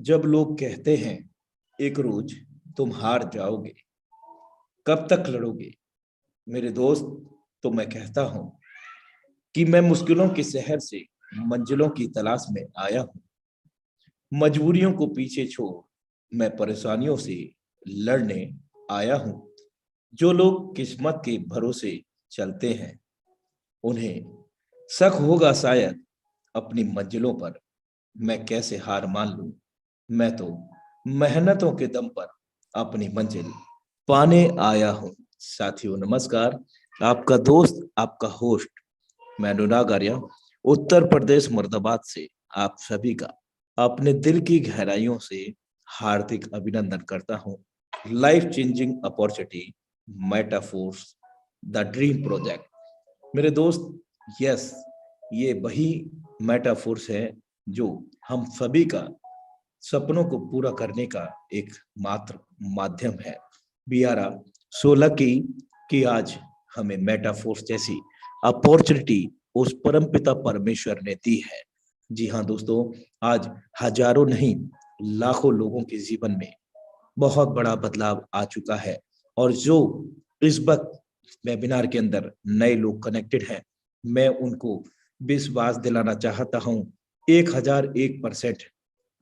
जब लोग कहते हैं एक रोज तुम हार जाओगे, कब तक लड़ोगे मेरे दोस्त, तो मैं कहता हूं कि मैं मुश्किलों के शहर से मंजिलों की तलाश में आया हूं। मजबूरियों को पीछे छोड़ मैं परेशानियों से लड़ने आया हूं। जो लोग किस्मत के भरोसे चलते हैं उन्हें शक होगा शायद अपनी मंजिलों पर, मैं कैसे हार मान लूं। मैं तो मेहनतों के दम पर अपनी मंजिल पाने आया हूं। साथियों नमस्कार, आपका दोस्त आपका होस्ट मैं अनुराग आर्या उत्तर प्रदेश मुर्दाबाद से आप सभी का अपने दिल की गहराइयों से हार्दिक अभिनंदन करता हूं। Life changing opportunity Metaforce the dream project मेरे दोस्त, यस, ये वही मेटाफोर्स है जो हम सभी का सपनों को पूरा करने का एक मात्र माध्यम है। वी आर सो लकी कि आज हमें मेटाफोर्स जैसी अपॉर्चुनिटी उस परमपिता परमेश्वर ने दी है। जी हाँ दोस्तों, आज हजारों नहीं लाखों लोगों के जीवन में बहुत बड़ा बदलाव आ चुका है। और जो इस वक्त वेबिनार के अंदर नए लोग कनेक्टेड हैं, मैं उनको विश्वास दिलाना चाहता हूं 1001%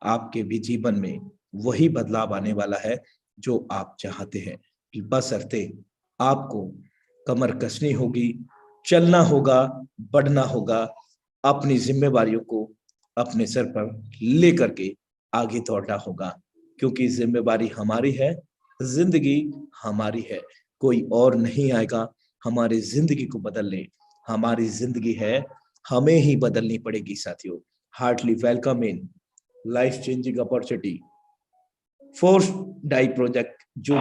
आपके भी जीवन में वही बदलाव आने वाला है जो आप चाहते हैं। बशर्ते आपको कमर कसनी होगी, चलना होगा, बढ़ना होगा, अपनी जिम्मेवारियों को अपने सर पर लेकर के आगे दौड़ना होगा, क्योंकि जिम्मेवारी हमारी है, जिंदगी हमारी है, कोई और नहीं आएगा हमारी जिंदगी को बदलने। हमारी जिंदगी है, हमें ही बदलनी पड़ेगी। साथियों, heartly welcome in life changing opportunity force die project जो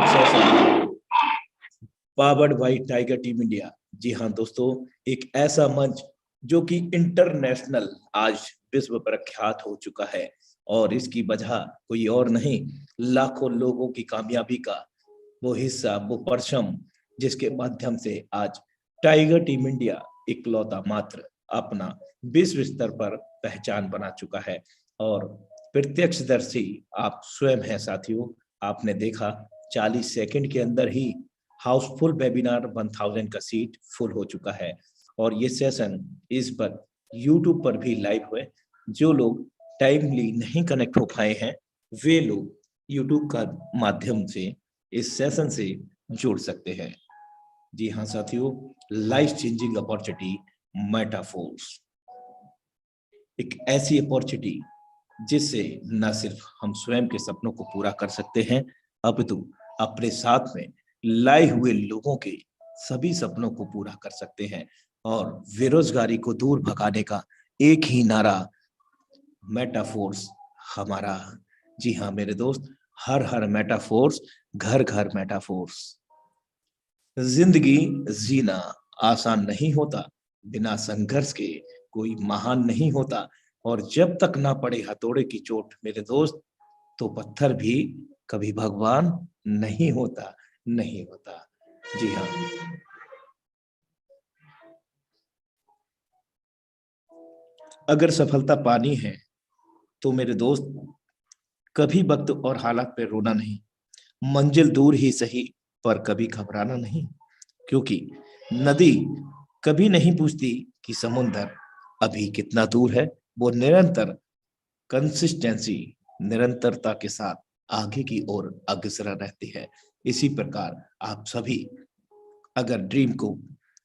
powered by tiger team India. जी हाँ दोस्तों, एक ऐसा मंच जो कि इंटरनेशनल आज विश्व प्रख्यात हो चुका है, और इसकी वजह कोई और नहीं, लाखों लोगों की कामयाबी का वो हिस्सा, वो परचम, जिसके माध्यम से आज टाइगर टीम इंडिया इकलौता मात्र अपना विश्व स्तर पर पहचान बना चुका है। और प्रत्यक्षदर्शी आप स्वयं हैं साथियों। आपने देखा 40 सेकंड के अंदर ही हाउसफुल वेबिनार 1000 का सीट फुल हो चुका है। और ये सेशन इस पर यूट्यूब पर भी लाइव हुए। जो लोग टाइमली नहीं कनेक्ट हो पाए हैं वे लोग यूट्यूब का माध्यम से इस सेशन से जुड़ सकते हैं। जी हाँ साथियों, लाइफ चेंजिंग अपॉर्चुनिटी मेटाफोर्स एक ऐसी अपॉर्चुनिटी जिससे न सिर्फ हम स्वयं के सपनों को पूरा कर सकते हैं, अपितु अपने साथ में लाए हुए लोगों के सभी सपनों को पूरा कर सकते हैं। और बेरोजगारी को दूर भगाने का एक ही नारा, मेटाफोर्स हमारा। जी हाँ मेरे दोस्त, हर हर मेटाफोर्स, घर घर मेटाफोर्स। जिंदगी जीना आसान नहीं होता, बिना संघर्ष के कोई महान नहीं होता। और जब तक ना पड़े हथौड़े की चोट मेरे दोस्त, तो पत्थर भी कभी भगवान नहीं होता, नहीं होता। जी हाँ, अगर सफलता पानी है तो मेरे दोस्त कभी वक्त और हालात पे रोना नहीं। मंजिल दूर ही सही पर कभी घबराना नहीं, क्योंकि नदी कभी नहीं पूछती कि समुंदर अभी कितना दूर है। वो निरंतर कंसिस्टेंसी, निरंतरता के साथ आगे की ओर अग्रसर रहती है। इसी प्रकार आप सभी अगर ड्रीम को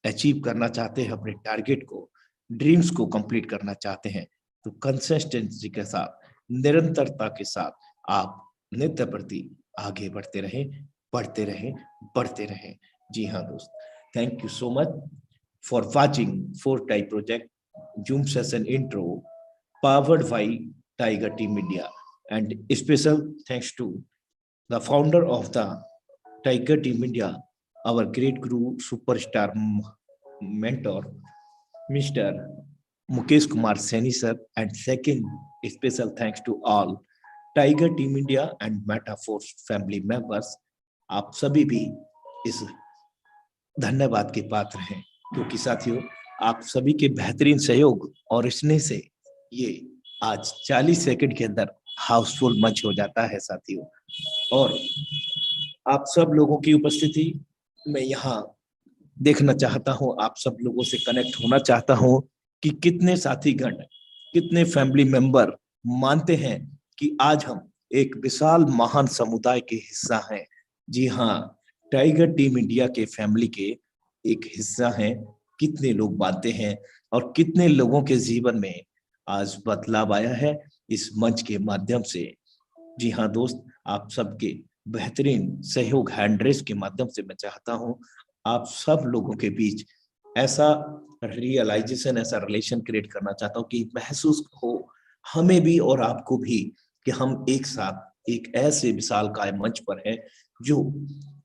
अचीव करना चाहते हैं, अपने टारगेट को, ड्रीम्स को कंप्लीट करना चाहते हैं, तो कंसिस्टेंसी के साथ, निरंतरता के साथ आप नित्य प्रति आगे बढ़ते रहें, बढ़ते रहें, बढ़ते रहें। जी हाँ दोस्त, thank you so much for watching four type project zoom session intro powered by Tiger Team India, and special thanks to the founder of the Tiger Team India, our great guru, superstar mentor, Mr. Mukesh Kumar Saini sir, and second special thanks to all Tiger Team India and Metaforce family members. आप सभी भी इस धन्यवाद के पात्र हैं, क्योंकि साथियों आप सभी के बेहतरीन सहयोग और स्नेह से ये आज 40 सेकंड के अंदर हाउसफुल मंच हो जाता है साथियों। और आप सब लोगों की उपस्थिति मैं यहाँ देखना चाहता हूँ, आप सब लोगों से कनेक्ट होना चाहता हूँ कि कितने साथीगण, कितने फैमिली मेंबर मानते हैं कि आज हम एक विशाल महान समुदाय के हिस्सा हैं। जी हाँ, टाइगर टीम इंडिया के फैमिली के एक हिस्सा हैं। कितने लोग मानते हैं और कितने लोगों के जीवन में आज बदलाव आया है इस मंच के माध्यम से। जी हाँ दोस्त, आप सबके बेहतरीन सहयोग हैंड रेस के माध्यम से मैं चाहता हूँ आप सब लोगों के बीच ऐसा रियलाइजेशन, ऐसा रिलेशन क्रिएट करना चाहता हूँ कि महसूस हो हमें भी और आपको भी कि हम एक साथ एक ऐसे विशालकाय मंच पर हैं जो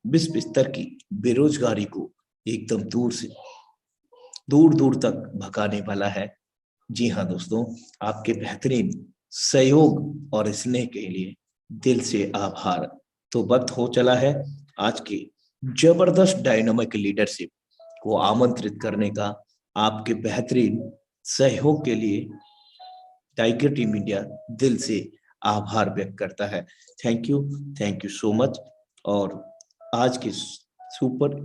विश्व स्तर की बेरोजगारी को एकदम दूर से दूर दूर तक भगाने वाला है। जी हाँ दोस्तों, आपके बेहतरीन सहयोग और स्नेह के लिए दिल से आभार। तो वक्त हो चला है आज की जबरदस्त डायनामिक लीडरशिप को आमंत्रित करने का। आपके बेहतरीन सहयोग के लिए टाइगर टीम इंडिया दिल से आभार व्यक्त करता है। Thank you so much. और आज की सुपर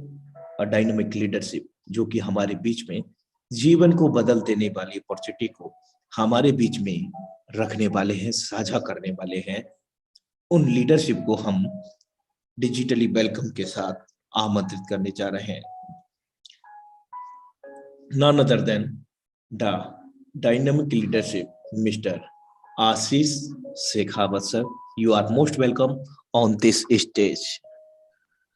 डायनामिक लीडरशिप जो कि हमारे बीच में जीवन को बदल देने वाली अपॉर्चुनिटी को हमारे बीच में रखने वाले हैं, साझा करने वाले हैं, उन लीडरशिप को हम डिजिटली वेलकम के साथ आमंत्रित करने जा रहे हैं। None other than the dynamic leadership, Mr. Ashish Shekhawat sir. You are most welcome on this stage.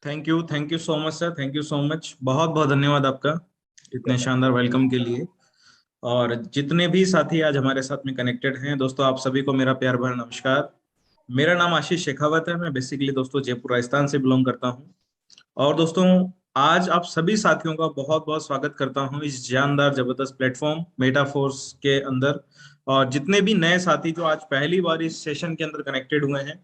Thank you so much sir, thank you so much. बहुत बहुत धन्यवाद आपका इतने शानदार वेलकम के लिए। और जितने भी साथी आज हमारे साथ में कनेक्टेड हैं दोस्तों, आप सभी को मेरा प्यार भरा नमस्कार। मेरा नाम आशीष शेखावत है। मैं बेसिकली दोस्तों जयपुर राजस्थान से बिलोंग करता हूं। और दोस्तों आज आप सभी साथियों का बहुत बहुत स्वागत करता हूं इस जानदार जबरदस्त प्लेटफॉर्म मेटाफोर्स के अंदर। और जितने भी नए साथी जो आज पहली बार इस सेशन के अंदर कनेक्टेड हुए हैं,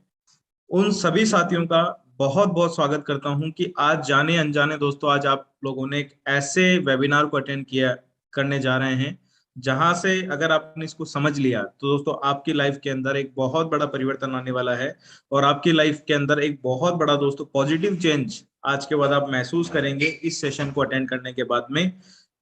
उन सभी साथियों का बहुत बहुत स्वागत करता हूं कि आज जाने अनजाने दोस्तों आज आप लोगों ने एक ऐसे वेबिनार को अटेंड किया करने जा रहे हैं जहां से अगर आपने इसको समझ लिया तो दोस्तों आपकी लाइफ के अंदर एक बहुत बड़ा परिवर्तन आने वाला है। और आपकी लाइफ के अंदर एक बहुत बड़ा दोस्तों पॉजिटिव चेंज आज के बाद आप महसूस करेंगे इस सेशन को अटेंड करने के बाद में।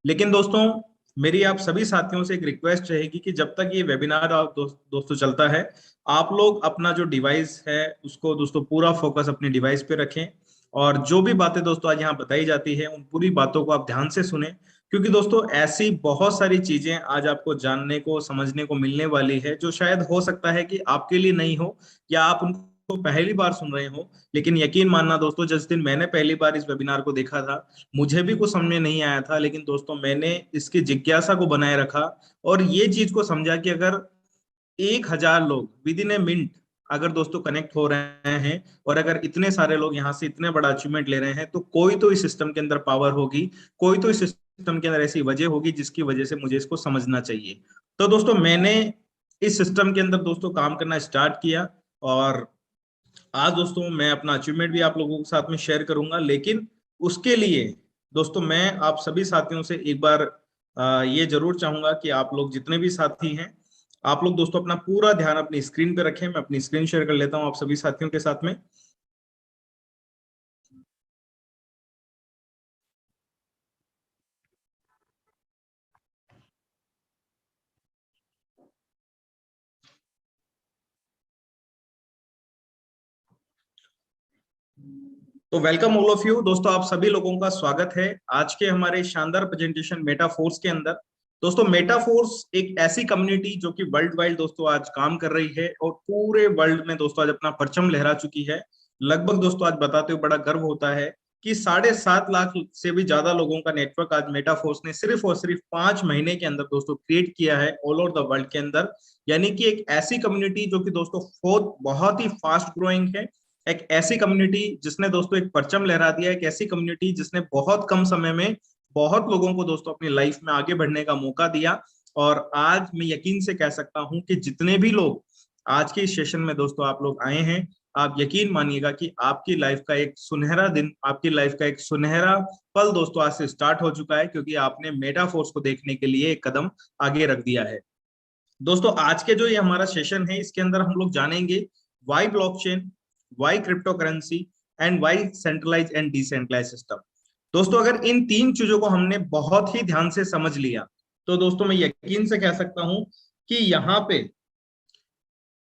लेकिन दोस्तों मेरी आप सभी साथियों से एक रिक्वेस्ट रहेगी कि जब तक ये वेबिनार आप दोस्तों चलता है, आप लोग अपना जो डिवाइस है उसको दोस्तों पूरा फोकस अपने डिवाइस पे रखें। और जो भी बातें दोस्तों आज यहाँ बताई जाती है उन पूरी बातों को आप ध्यान से सुने, क्योंकि दोस्तों ऐसी बहुत सारी चीजें आज आपको जानने को समझने को मिलने वाली है जो शायद हो सकता है कि आपके लिए नहीं हो या आप उनको पहली बार सुन रहे हो। लेकिन यकीन मानना दोस्तों, जिस दिन मैंने पहली बार इस वेबिनार को देखा था मुझे भी कुछ समझ में नहीं आया था, लेकिन दोस्तों मैंने इसकी जिज्ञासा को बनाए रखा और ये चीज को समझा कि अगर 1,000 लोग विद इन ए मिनट अगर दोस्तों कनेक्ट हो रहे हैं और अगर इतने सारे लोग यहाँ से इतने बड़ा अचीवमेंट ले रहे हैं, तो कोई तो इस सिस्टम के अंदर पावर होगी, कोई तो इस सिस्टम के अंदर ऐसी वजह होगी जिसकी वजह से मुझे इसको समझना चाहिए। तो दोस्तों मैंने इस सिस्टम के अंदर दोस्तों काम करना स्टार्ट किया और आज दोस्तों मैं अपना अचीवमेंट भी आप लोगों के साथ में शेयर करूंगा। लेकिन उसके लिए दोस्तों मैं आप सभी साथियों से एक बार ये जरूर चाहूंगा कि आप लोग जितने भी साथी हैं, आप लोग दोस्तों अपना पूरा ध्यान अपनी स्क्रीन पे रखें। मैं अपनी स्क्रीन शेयर कर लेता हूं आप सभी साथियों के साथ में। तो वेलकम ऑल ऑफ यू दोस्तों, आप सभी लोगों का स्वागत है आज के हमारे शानदार प्रेजेंटेशन मेटाफोर्स के अंदर। दोस्तों मेटाफोर्स एक ऐसी कम्युनिटी जो कि वर्ल्ड वाइड दोस्तों आज काम कर रही है और पूरे वर्ल्ड में दोस्तों आज अपना परचम लहरा चुकी है। लगभग दोस्तों आज बताते हुए बड़ा गर्व होता है कि 7.5 लाख से भी ज्यादा लोगों का नेटवर्क आज मेटाफोर्स ने सिर्फ और सिर्फ 5 महीने के अंदर दोस्तों क्रिएट किया है ऑल ओवर द वर्ल्ड के अंदर। यानी कि एक ऐसी कम्युनिटी जो कि दोस्तों बहुत ही फास्ट ग्रोइंग है, एक ऐसी कम्युनिटी जिसने दोस्तों एक परचम लहरा दिया, एक ऐसी कम्युनिटी जिसने बहुत कम समय में बहुत लोगों को दोस्तों अपनी लाइफ में आगे बढ़ने का मौका दिया। और आज मैं यकीन से कह सकता हूं कि जितने भी लोग आज के इस सेशन में दोस्तों आप लोग आए हैं, आप यकीन मानिएगा कि आपकी लाइफ का एक सुनहरा दिन, आपकी लाइफ का एक सुनहरा पल दोस्तों आज से स्टार्ट हो चुका है, क्योंकि आपने मेटाफोर्स को देखने के लिए एक कदम आगे रख दिया है। दोस्तों आज के जो ये हमारा सेशन है, इसके अंदर हम लोग जानेंगे why blockchain, why crypto currency and why centralize and decentralize system. दोस्तों अगर इन तीन चीजों को हमने बहुत ही ध्यान से समझ लिया तो दोस्तों मैं यकीन से कह सकता हूं कि यहाँ पे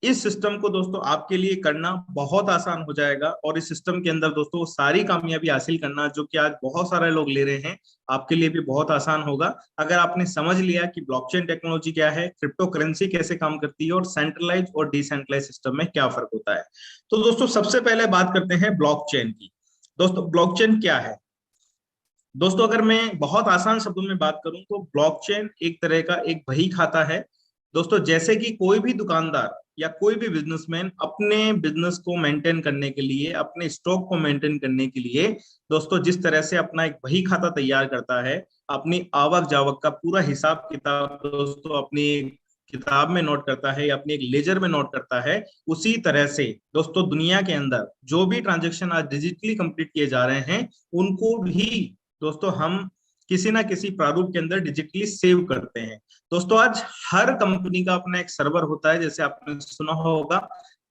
इस सिस्टम को दोस्तों आपके लिए करना बहुत आसान हो जाएगा, और इस सिस्टम के अंदर दोस्तों सारी कामयाबी हासिल करना जो कि आज बहुत सारे लोग ले रहे हैं, आपके लिए भी बहुत आसान होगा अगर आपने समझ लिया कि ब्लॉकचेन टेक्नोलॉजी क्या है, क्रिप्टो करेंसी कैसे काम करती है और सेंट्रलाइज और डिसेंट्रलाइज सिस्टम में क्या फर्क होता है। तो दोस्तों सबसे पहले बात करते हैं ब्लॉकचेन की। दोस्तों ब्लॉकचेन क्या है? दोस्तों अगर मैं बहुत आसान शब्दों में बात करूं तो ब्लॉकचेन एक तरह का एक बही खाता है दोस्तों। जैसे कि कोई भी दुकानदार या कोई भी बिजनेसमैन अपने बिजनेस को मेंटेन करने के लिए, अपने स्टॉक को मेंटेन करने के लिए दोस्तों जिस तरह से अपना एक बही खाता तैयार करता है, अपनी आवक जावक का पूरा हिसाब किताब दोस्तों अपनी किताब में नोट करता है या अपनी एक लेजर में नोट करता है, उसी तरह से दोस्तों दुनिया के अंदर जो भी ट्रांजेक्शन आज डिजिटली कंप्लीट किए जा रहे हैं उनको भी दोस्तों हम किसी ना किसी प्रारूप के अंदर डिजिटली सेव करते हैं। दोस्तों आज हर कंपनी का अपना एक सर्वर होता है, जैसे आपने सुना होगा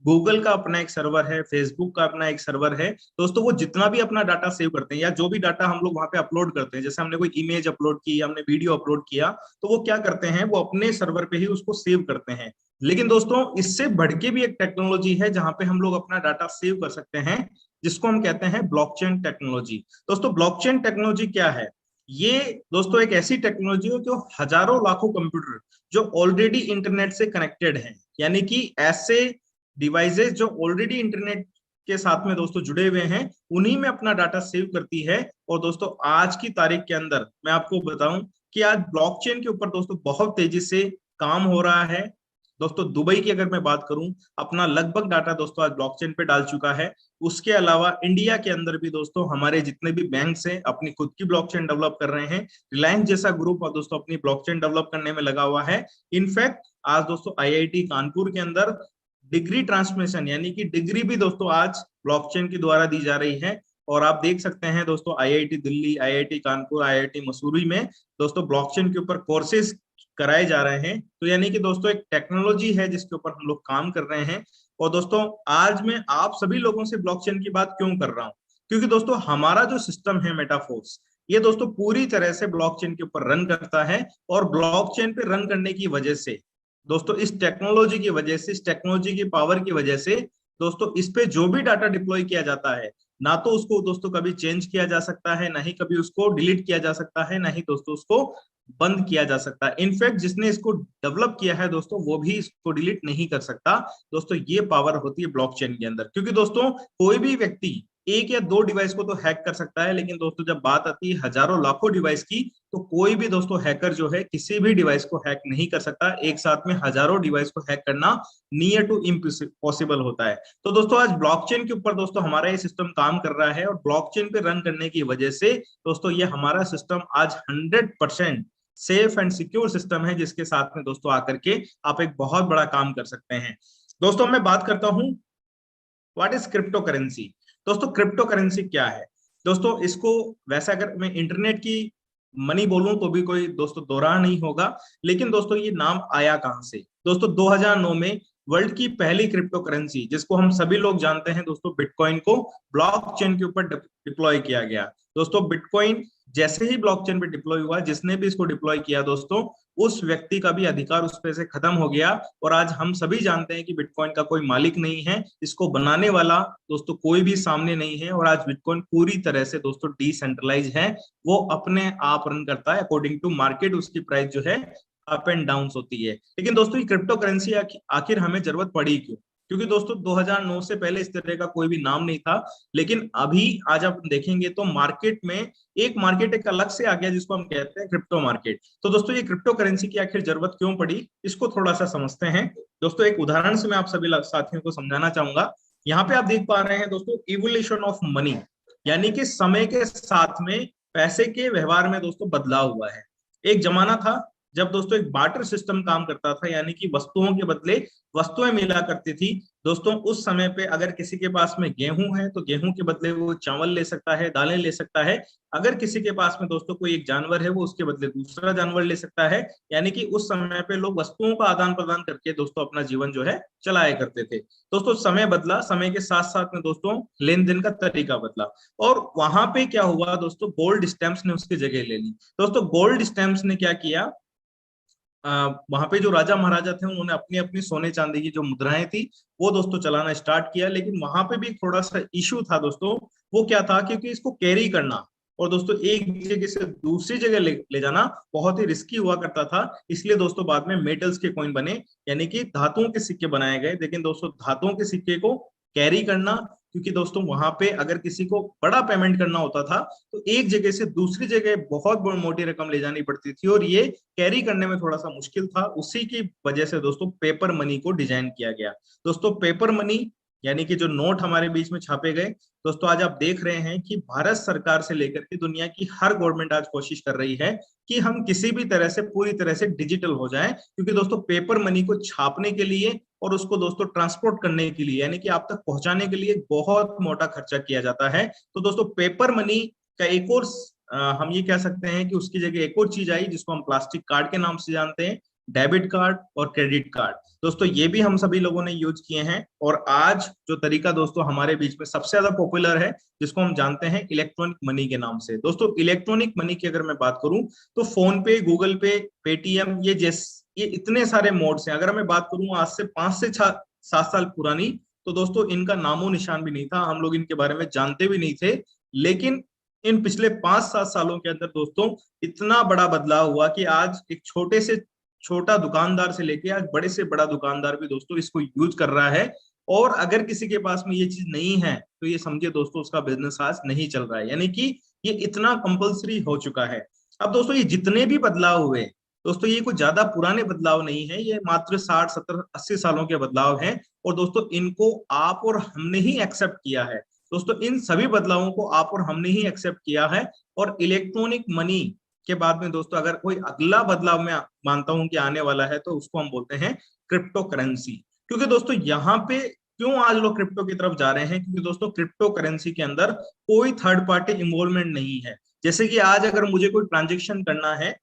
गूगल का अपना एक सर्वर है, फेसबुक का अपना एक सर्वर है। दोस्तों वो जितना भी अपना डाटा सेव करते हैं या जो भी डाटा हम लोग वहां पे अपलोड करते हैं, जैसे हमने कोई इमेज अपलोड की, हमने वीडियो अपलोड किया, तो वो क्या करते हैं, वो अपने सर्वर पे ही उसको सेव करते हैं। लेकिन दोस्तों इससे बढ़ के भी एक टेक्नोलॉजी है जहां पे हम लोग अपना डाटा सेव कर सकते हैं, जिसको हम कहते हैं ब्लॉकचेन टेक्नोलॉजी। दोस्तों ब्लॉकचेन टेक्नोलॉजी क्या है? ये दोस्तों एक ऐसी टेक्नोलॉजी है जो हजारों लाखों कंप्यूटर जो ऑलरेडी इंटरनेट से कनेक्टेड हैं, यानी कि ऐसे डिवाइसेस जो ऑलरेडी इंटरनेट के साथ में दोस्तों जुड़े हुए हैं, उन्हीं में अपना डाटा सेव करती है। और दोस्तों आज की तारीख के अंदर मैं आपको बताऊं कि आज ब्लॉकचेन के ऊपर दोस्तों बहुत तेजी से काम हो रहा है। दोस्तों दुबई की अगर मैं बात करूं, अपना लगभग डाटा दोस्तों आज ब्लॉकचेन पे डाल चुका है। उसके अलावा इंडिया के अंदर भी दोस्तों हमारे जितने भी बैंक्स हैं अपनी खुद की ब्लॉकचेन डेवलप कर रहे हैं। रिलायंस जैसा ग्रुप दोस्तों अपनी ब्लॉकचेन डेवलप करने में लगा हुआ है। इनफैक्ट आज दोस्तों आईआईटी कानपुर के अंदर डिग्री ट्रांसमिशन यानी कि डिग्री भी दोस्तों आज ब्लॉकचेन के द्वारा दी जा रही है। और आप देख सकते हैं दोस्तों IIT Delhi, IIT Kanpur, IIT Mussoorie में दोस्तों ब्लॉकचेन के ऊपर कोर्सेज कराए जा रहे हैं। तो यानी कि दोस्तों एक टेक्नोलॉजी है जिसके ऊपर हम लोग काम कर रहे हैं। और दोस्तों आज मैं आप सभी लोगों से ब्लॉकचेन की बात क्यों कर रहा हूं? क्योंकि दोस्तों हमारा जो सिस्टम है मेटाफोर्स, ये दोस्तों पूरी तरह से ब्लॉकचेन के ऊपर रन करता है। और ब्लॉकचेन पे रन करने की वजह से दोस्तों, इस टेक्नोलॉजी की वजह से, इस टेक्नोलॉजी की पावर की वजह से दोस्तों इस पे जो भी डाटा डिप्लॉय किया जाता है, ना तो उसको दोस्तों कभी चेंज किया जा सकता है, ना ही कभी उसको डिलीट किया जा सकता है, ना ही दोस्तों उसको बंद किया जा सकता है। इनफैक्ट जिसने इसको डेवलप किया है दोस्तों वो भी इसको डिलीट नहीं कर सकता। दोस्तों ये पावर होती है ब्लॉकचेन के अंदर। क्योंकि दोस्तों कोई भी व्यक्ति एक या दो डिवाइस को तो हैक कर सकता है, लेकिन दोस्तों जब बात आती है हजारों लाखों डिवाइस की, तो कोई भी दोस्तों हैकर जो है किसी भी डिवाइस को हैक नहीं कर सकता। एक साथ में हजारों डिवाइस को हैक करना नियर टू इम्पॉसिबल होता है। तो दोस्तों आज ब्लॉकचेन के ऊपर दोस्तों हमारा ये सिस्टम काम कर रहा है, और ब्लॉकचेन पे रन करने की वजह से दोस्तों ये हमारा सिस्टम आज 100% सेफ एंड सिक्योर सिस्टम है, जिसके साथ में दोस्तों आकर के आप एक बहुत बड़ा काम कर सकते हैं। दोस्तों मैं बात करता हूं व्हाट इज क्रिप्टो करेंसी। दोस्तों क्रिप्टो करेंसी क्या है? दोस्तों इसको वैसे अगर मैं इंटरनेट की मनी बोलूं तो भी कोई दोस्तों दोहरा नहीं होगा। लेकिन दोस्तों ये नाम आया कहां से? दोस्तों 2009 में वर्ल्ड की पहली क्रिप्टो करेंसी, जिसको हम सभी लोग जानते हैं दोस्तों बिटकॉइन, को ब्लॉकचेन के ऊपर डिप्लॉय किया गया। दोस्तों बिटकॉइन जैसे ही ब्लॉकचेन पे डिप्लॉय हुआ, जिसने भी इसको डिप्लॉय किया दोस्तों उस व्यक्ति का भी अधिकार उस पे से खत्म हो गया। और आज हम सभी जानते हैं कि बिटकॉइन का कोई मालिक नहीं है, इसको बनाने वाला दोस्तों कोई भी सामने नहीं है। और आज बिटकॉइन पूरी तरह से दोस्तों डिसेंट्रलाइज है, वो अपने आप रन करता है अकॉर्डिंग टू मार्केट। उसकी प्राइस जो है अप एंड डाउन होती है। लेकिन दोस्तों ये क्रिप्टो करेंसी आखिर हमें जरूरत पड़ी क्यों? क्योंकि दोस्तों 2009 से पहले इस तरह का कोई भी नाम नहीं था। लेकिन अभी आज आप देखेंगे तो मार्केट में एक अलग से आ गया, जिसको हम कहते हैं क्रिप्टो मार्केट। तो दोस्तों ये क्रिप्टो करेंसी की आखिर जरूरत क्यों पड़ी, इसको थोड़ा सा समझते हैं। दोस्तों एक उदाहरण से मैं आप सभी साथियों को समझाना चाहूंगा। यहाँ पे आप देख पा रहे हैं दोस्तों इवोल्यूशन ऑफ मनी, यानी कि समय के साथ में पैसे के व्यवहार में दोस्तों बदलाव हुआ है। एक जमाना था जब दोस्तों एक बार्टर सिस्टम काम करता था, यानी कि वस्तुओं के बदले वस्तुएं मिला करती थी। दोस्तों उस समय पे अगर किसी के पास में गेहूं है तो गेहूं के बदले वो चावल ले सकता है, दालें ले सकता है। अगर किसी के पास में दोस्तों कोई एक जानवर है, वो उसके बदले दूसरा जानवर ले सकता है। यानी कि उस समय पे लोग वस्तुओं का आदान प्रदान करके दोस्तों अपना जीवन जो है चलाया करते थे। दोस्तों समय बदला, समय के साथ साथ में दोस्तों लेन देन का तरीका बदला, और वहां पे क्या हुआ दोस्तों, गोल्ड स्टैंप्स ने उसकी जगह ले ली। दोस्तों गोल्ड स्टैंप्स ने क्या किया, वहां पे जो राजा महाराजा थे उन्होंने अपनी अपनी सोने चांदी की जो मुद्राएं थी वो दोस्तों चलाना स्टार्ट किया। लेकिन वहां पे भी थोड़ा सा इशू था दोस्तों। वो क्या था, क्योंकि इसको कैरी करना और दोस्तों एक जगह से दूसरी जगह ले जाना बहुत ही रिस्की हुआ करता था। इसलिए दोस्तों बाद में मेटल्स के कॉइन बने, यानी कि धातुओं के सिक्के बनाए गए। लेकिन दोस्तों धातुओं के सिक्के को कैरी करना, क्योंकि दोस्तों वहां पे अगर किसी को बड़ा पेमेंट करना होता था तो एक जगह से दूसरी जगह बहुत बड़ी मोटी रकम ले जानी पड़ती थी, और ये कैरी करने में थोड़ा सा मुश्किल था। उसी की वजह से दोस्तों पेपर मनी को डिजाइन किया गया। दोस्तों पेपर मनी यानी कि जो नोट हमारे बीच में छापे गए, दोस्तों आज आप देख रहे हैं कि भारत सरकार से लेकर के दुनिया की हर गवर्नमेंट आज कोशिश कर रही है कि हम किसी भी तरह से पूरी तरह से डिजिटल हो जाएं। क्योंकि दोस्तों पेपर मनी को छापने के लिए और उसको दोस्तों ट्रांसपोर्ट करने के लिए, यानी कि आप तक पहुंचाने के लिए बहुत मोटा खर्चा किया जाता है। तो दोस्तों पेपर मनी का एक और हम ये कह सकते हैं कि उसकी जगह एक और चीज आई जिसको हम प्लास्टिक कार्ड के नाम से जानते हैं, डेबिट कार्ड और क्रेडिट कार्ड। दोस्तों ये भी हम सभी लोगों ने यूज किए हैं। और आज जो तरीका दोस्तों हमारे बीच में सबसे ज्यादा पॉपुलर है, जिसको हम जानते हैं इलेक्ट्रॉनिक मनी के नाम से। दोस्तों इलेक्ट्रॉनिक मनी की अगर मैं बात करूं तो फोन पे, गूगल पे, पेटीएम, ये इतने सारे मोड्स हैं। अगर मैं बात करूं आज से 5 से 7 साल पुरानी, तो दोस्तों इनका नामो निशान भी नहीं था, हम लोग इनके बारे में जानते भी नहीं थे। लेकिन इन पिछले 5-7 सालों के अंदर दोस्तों इतना बड़ा बदलाव हुआ कि आज एक छोटे से छोटा दुकानदार से लेके आज बड़े से बड़ा दुकानदार भी दोस्तों इसको यूज कर रहा है। और अगर किसी के पास में ये चीज नहीं है तो ये समझिए दोस्तों उसका बिजनेस आज नहीं चल रहा है, यानी कि ये इतना कंपलसरी हो चुका है। अब दोस्तों ये जितने भी बदलाव हुए दोस्तों, ये कोई ज्यादा पुराने बदलाव नहीं है, ये मात्र 60, 70, 80 सालों के बदलाव हैं। और दोस्तों इनको आप और हमने ही एक्सेप्ट किया है। दोस्तों इन सभी बदलावों को आप और हमने ही एक्सेप्ट किया है। और इलेक्ट्रॉनिक मनी के बाद में दोस्तों अगर कोई अगला बदलाव मैं मानता हूं कि आने वाला है, तो उसको हम बोलते हैं क्रिप्टो करेंसी। क्योंकि दोस्तों यहाँ पे क्यों आज लोग क्रिप्टो की तरफ जा रहे हैं, क्योंकि दोस्तों क्रिप्टो करेंसी के अंदर कोई थर्ड पार्टी इन्वॉल्वमेंट नहीं है। जैसे कि आज अगर मुझे कोई ट्रांजेक्शन करना है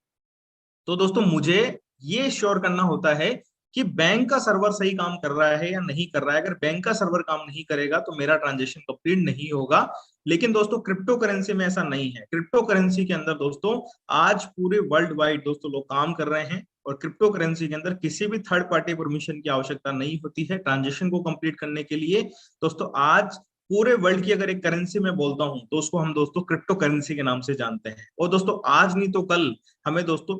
तो दोस्तों मुझे ये श्योर करना होता है कि बैंक का सर्वर सही काम कर रहा है या नहीं कर रहा है। अगर बैंक का सर्वर काम नहीं करेगा तो मेरा ट्रांजेक्शन कंप्लीट नहीं होगा। लेकिन दोस्तों क्रिप्टो करेंसी में ऐसा नहीं है। क्रिप्टो करेंसी के अंदर दोस्तों आज पूरे वर्ल्ड वाइड दोस्तों लोग काम कर रहे हैं, और क्रिप्टो करेंसी के अंदर किसी भी थर्ड पार्टी परमिशन की आवश्यकता नहीं होती है ट्रांजेक्शन को कंप्लीट करने के लिए। दोस्तों आज पूरे वर्ल्ड की अगर एक करेंसी में बोलता हूं तो उसको हम दोस्तों क्रिप्टो करेंसी के नाम से जानते हैं। और दोस्तों आज नहीं तो कल हमें दोस्तों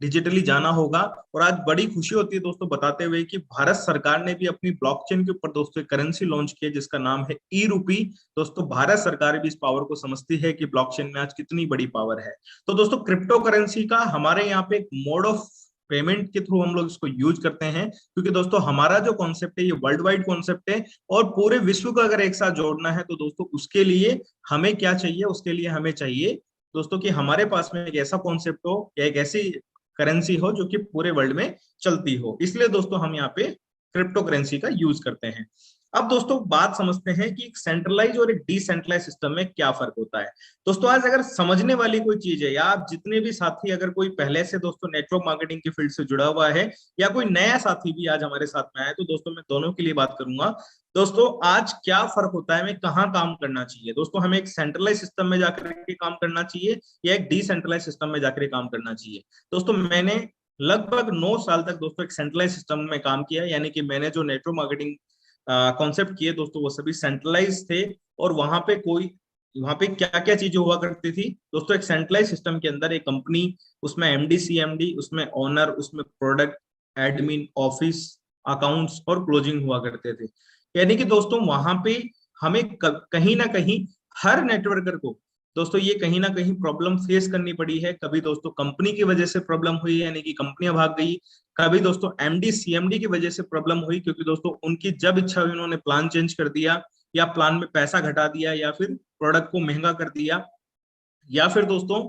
डिजिटली जाना होगा। और आज बड़ी खुशी होती है दोस्तों बताते हुए कि भारत सरकार ने भी अपनी ब्लॉकचेन के ऊपर दोस्तों एक करेंसी लॉन्च की है जिसका नाम है ई रूपी। दोस्तों भारत सरकार भी इस पावर को समझती है कि ब्लॉकचेन में आज कितनी बड़ी पावर है। तो दोस्तों क्रिप्टो करेंसी का हमारे यहाँ पे एक मोड ऑफ पेमेंट के थ्रू हम लोग इसको यूज करते हैं, क्योंकि दोस्तों हमारा जो कॉन्सेप्ट है ये वर्ल्ड वाइड कॉन्सेप्ट है। और पूरे विश्व को अगर एक साथ जोड़ना है तो दोस्तों उसके लिए हमें क्या चाहिए, उसके लिए हमें चाहिए दोस्तों कि हमारे पास में एक ऐसा कॉन्सेप्ट हो या एक ऐसी करेंसी हो जो कि पूरे वर्ल्ड में चलती हो। इसलिए दोस्तों हम यहाँ पे क्रिप्टो करेंसी का यूज करते हैं। अब दोस्तों बात समझते हैं कि एक सेंट्रलाइज और एक डिसेंट्रलाइज सिस्टम में क्या फर्क होता है। दोस्तों आज अगर समझने वाली कोई चीज है, या आप जितने भी साथी अगर कोई पहले से दोस्तों नेटवर्क मार्केटिंग की फील्ड से जुड़ा हुआ है, या कोई नया साथी भी आज हमारे साथ में आया, तो दोस्तों मैं दोनों के लिए बात करूंगा। दोस्तों आज क्या फर्क होता है, हमें कहाँ काम करना चाहिए। दोस्तों हमें एक सेंट्रलाइज सिस्टम में जाकर के काम करना चाहिए या एक डिसेंट्रलाइज सिस्टम में जाकर काम करना चाहिए। दोस्तों मैंने लगभग 9 साल तक दोस्तों एक सेंट्रलाइज सिस्टम में काम किया, यानी कि मैंने जो नेटवर्क मार्केटिंग कॉन्सेप्ट किए दोस्तों वो सभी सेंट्रलाइज थे। और वहां पे क्या क्या चीजें हुआ करती थी दोस्तों, एक सेंट्रलाइज सिस्टम के अंदर एक कंपनी, उसमें एमडी, सीएमडी, उसमें ओनर, उसमें प्रोडक्ट, एडमिन, ऑफिस, अकाउंट्स और क्लोजिंग हुआ करते थे। यानी कि दोस्तों वहां पे हमें कहीं ना कहीं हर नेटवर्कर को दोस्तों ये कहीं ना कहीं प्रॉब्लम फेस करनी पड़ी है। कभी दोस्तों कंपनी की वजह से प्रॉब्लम हुई, यानी कि कंपनियां भाग गई। कभी दोस्तों एमडी, सीएमडी की वजह से प्रॉब्लम हुई, क्योंकि दोस्तों उनकी जब इच्छा हुई उन्होंने प्लान चेंज कर दिया, या प्लान में पैसा घटा दिया, या फिर प्रोडक्ट को महंगा कर दिया, या फिर दोस्तों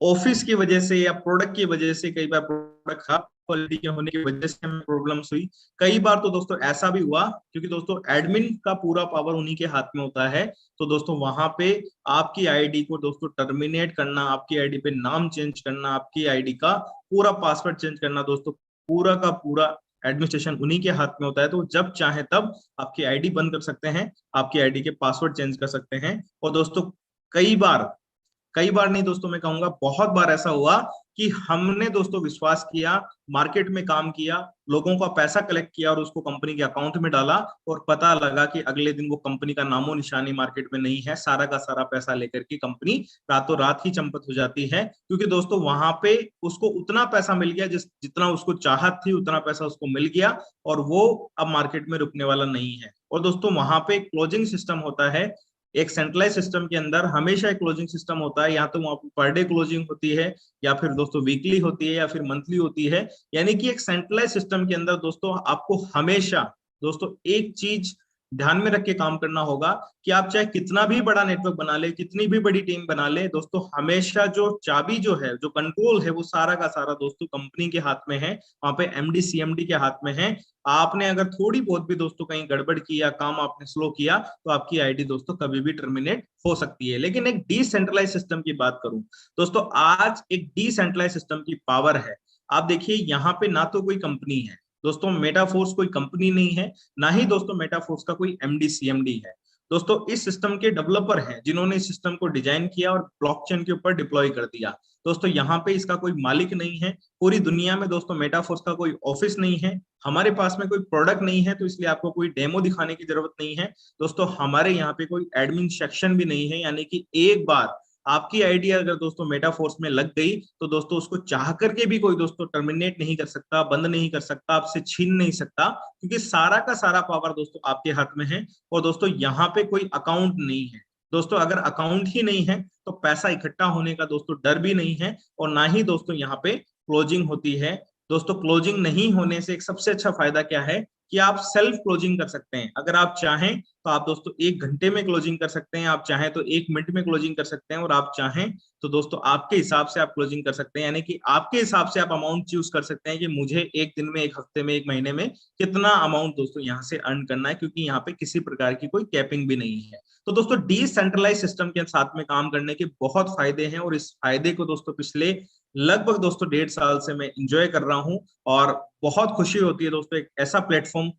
ऑफिस की वजह से या प्रोडक्ट की वजह से, कई बार प्रोडक्ट खराब क्वालिटी के होने की वजह से हमें प्रॉब्लम्स हुई। कई बार तो दोस्तों ऐसा भी हुआ, क्योंकि दोस्तों एडमिन का पूरा पावर उन्हीं के हाथ में होता है, तो दोस्तों वहां पे आपकी आईडी को दोस्तों टर्मिनेट करना, आपकी आईडी पे नाम चेंज करना, आपकी आईडी का पूरा पासवर्ड चेंज करना, दोस्तों पूरा का पूरा एडमिनिस्ट्रेशन उन्हीं के हाथ में होता है। तो जब चाहे तब आपकी आईडी बंद कर सकते हैं, आपकी आईडी के पासवर्ड चेंज कर सकते हैं। और दोस्तों कई बार नहीं दोस्तों, मैं कहूंगा बहुत बार ऐसा हुआ कि हमने दोस्तों विश्वास किया, मार्केट में काम किया, लोगों का पैसा कलेक्ट किया और उसको कंपनी के अकाउंट में डाला, और पता लगा कि अगले दिन वो कंपनी का नामो निशानी मार्केट में नहीं है। सारा का सारा पैसा लेकर के कंपनी रातों रात ही चंपत हो जाती है, क्योंकि दोस्तों वहां पे उसको उतना पैसा मिल गया जितना उसको चाहत थी, उतना पैसा उसको मिल गया, और वो अब मार्केट में रुकने वाला नहीं है। और दोस्तों वहां पे क्लोजिंग सिस्टम होता है, एक सेंट्रलाइज सिस्टम के अंदर हमेशा एक क्लोजिंग सिस्टम होता है, या तो वहां पर पर डे क्लोजिंग होती है, या फिर दोस्तों वीकली होती है, या फिर मंथली होती है। यानी कि एक सेंट्रलाइज सिस्टम के अंदर दोस्तों आपको हमेशा दोस्तों एक चीज ध्यान में रख के काम करना होगा कि आप चाहे कितना भी बड़ा नेटवर्क बना ले, कितनी भी बड़ी टीम बना ले, दोस्तों हमेशा जो चाबी जो है, जो कंट्रोल है, वो सारा का सारा दोस्तों कंपनी के हाथ में है, वहां पे एमडी सीएमडी के हाथ में है। आपने अगर थोड़ी बहुत भी दोस्तों कहीं गड़बड़ की या काम आपने स्लो किया, तो आपकी आईडी दोस्तों कभी भी टर्मिनेट हो सकती है। लेकिन एक डिसेंट्रलाइज सिस्टम की बात करूं दोस्तों, आज एक डिसेंट्रलाइज सिस्टम की पावर है। आप देखिए यहाँ पे ना तो कोई कंपनी है दोस्तों, मेटाफोर्स कोई कंपनी नहीं है, ना ही दोस्तों मेटाफोर्स का कोई एमडी सीएमडी है। दोस्तों इस सिस्टम के डेवलपर हैं जिन्होंने इस सिस्टम को डिजाइन किया और ब्लॉकचेन के ऊपर डिप्लॉय कर दिया। दोस्तों यहाँ पे इसका कोई मालिक नहीं है, पूरी दुनिया में दोस्तों मेटाफोर्स का कोई ऑफिस नहीं है, हमारे पास में कोई प्रोडक्ट नहीं है, तो इसलिए आपको कोई डेमो दिखाने की जरूरत नहीं है। दोस्तों हमारे यहाँ पे कोई एडमिन सेक्शन भी नहीं है, यानी कि एक बार आपकी आईडी अगर दोस्तों मेटाफोर्स में लग गई, तो दोस्तों उसको चाह करके भी कोई दोस्तों टर्मिनेट नहीं कर सकता, बंद नहीं कर सकता, आपसे छीन नहीं सकता, क्योंकि सारा का सारा पावर दोस्तों आपके हाथ में है। और दोस्तों यहाँ पे कोई अकाउंट नहीं है दोस्तों, अगर अकाउंट ही नहीं है तो पैसा इकट्ठा होने का दोस्तों डर भी नहीं है, और ना ही दोस्तों यहाँ पे क्लोजिंग होती है। दोस्तों क्लोजिंग नहीं होने से एक सबसे अच्छा फायदा क्या है कि आप सेल्फ क्लोजिंग कर सकते हैं। अगर आप चाहें तो आप दोस्तों 1 घंटे में क्लोजिंग कर सकते हैं, आप चाहें तो 1 मिनट में क्लोजिंग कर सकते हैं, और आप चाहें तो दोस्तों आपके हिसाब से आप क्लोजिंग कर सकते हैं। यानी कि आपके हिसाब से आप अमाउंट चूज कर सकते हैं कि मुझे एक दिन में, एक हफ्ते में, एक महीने में कितना अमाउंट दोस्तों यहाँ से अर्न करना है, क्योंकि यहाँ पे किसी प्रकार की कोई कैपिंग भी नहीं है। तो दोस्तों डिसेंट्रलाइज सिस्टम के साथ में काम करने के बहुत फायदे हैं, और इस फायदे को दोस्तों पिछले लगभग दोस्तों 1.5 साल से मैं इंजॉय कर रहा हूं, और बहुत खुशी होती है दोस्तों एक ऐसा प्लेटफॉर्म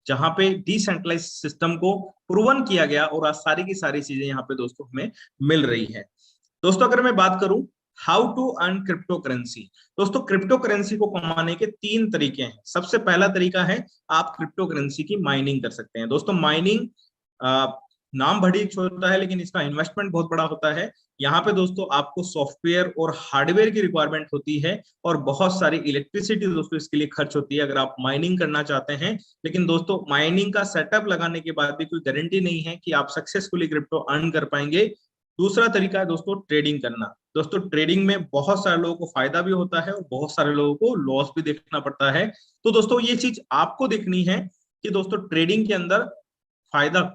जहां पे डिसेंट्रलाइज सिस्टम को प्रूवन किया गया, और आज सारी की सारी चीजें यहाँ पे दोस्तों हमें मिल रही है। दोस्तों अगर मैं बात करूं how to earn crypto currency, दोस्तों क्रिप्टो करेंसी को कमाने के 3 तरीके हैं। सबसे पहला तरीका है आप क्रिप्टो करेंसी की माइनिंग कर सकते हैं। दोस्तों माइनिंग नाम बड़ी छोटा है, लेकिन इसका इन्वेस्टमेंट बहुत बड़ा होता है। यहाँ पे दोस्तों आपको सॉफ्टवेयर और हार्डवेयर की रिक्वायरमेंट होती है, और बहुत सारी इलेक्ट्रिसिटी दोस्तों इसके लिए खर्च होती है अगर आप माइनिंग करना चाहते हैं। लेकिन दोस्तों माइनिंग का सेटअप लगाने के बाद भी कोई गारंटी नहीं है कि आप सक्सेसफुली क्रिप्टो अर्न कर पाएंगे। दूसरा तरीका है दोस्तों ट्रेडिंग करना। दोस्तों ट्रेडिंग में बहुत सारे लोगों को फायदा भी होता है, और बहुत सारे लोगों को लॉस भी देखना पड़ता है। तो दोस्तों ये चीज आपको देखनी है कि दोस्तों ट्रेडिंग के अंदर फायदा,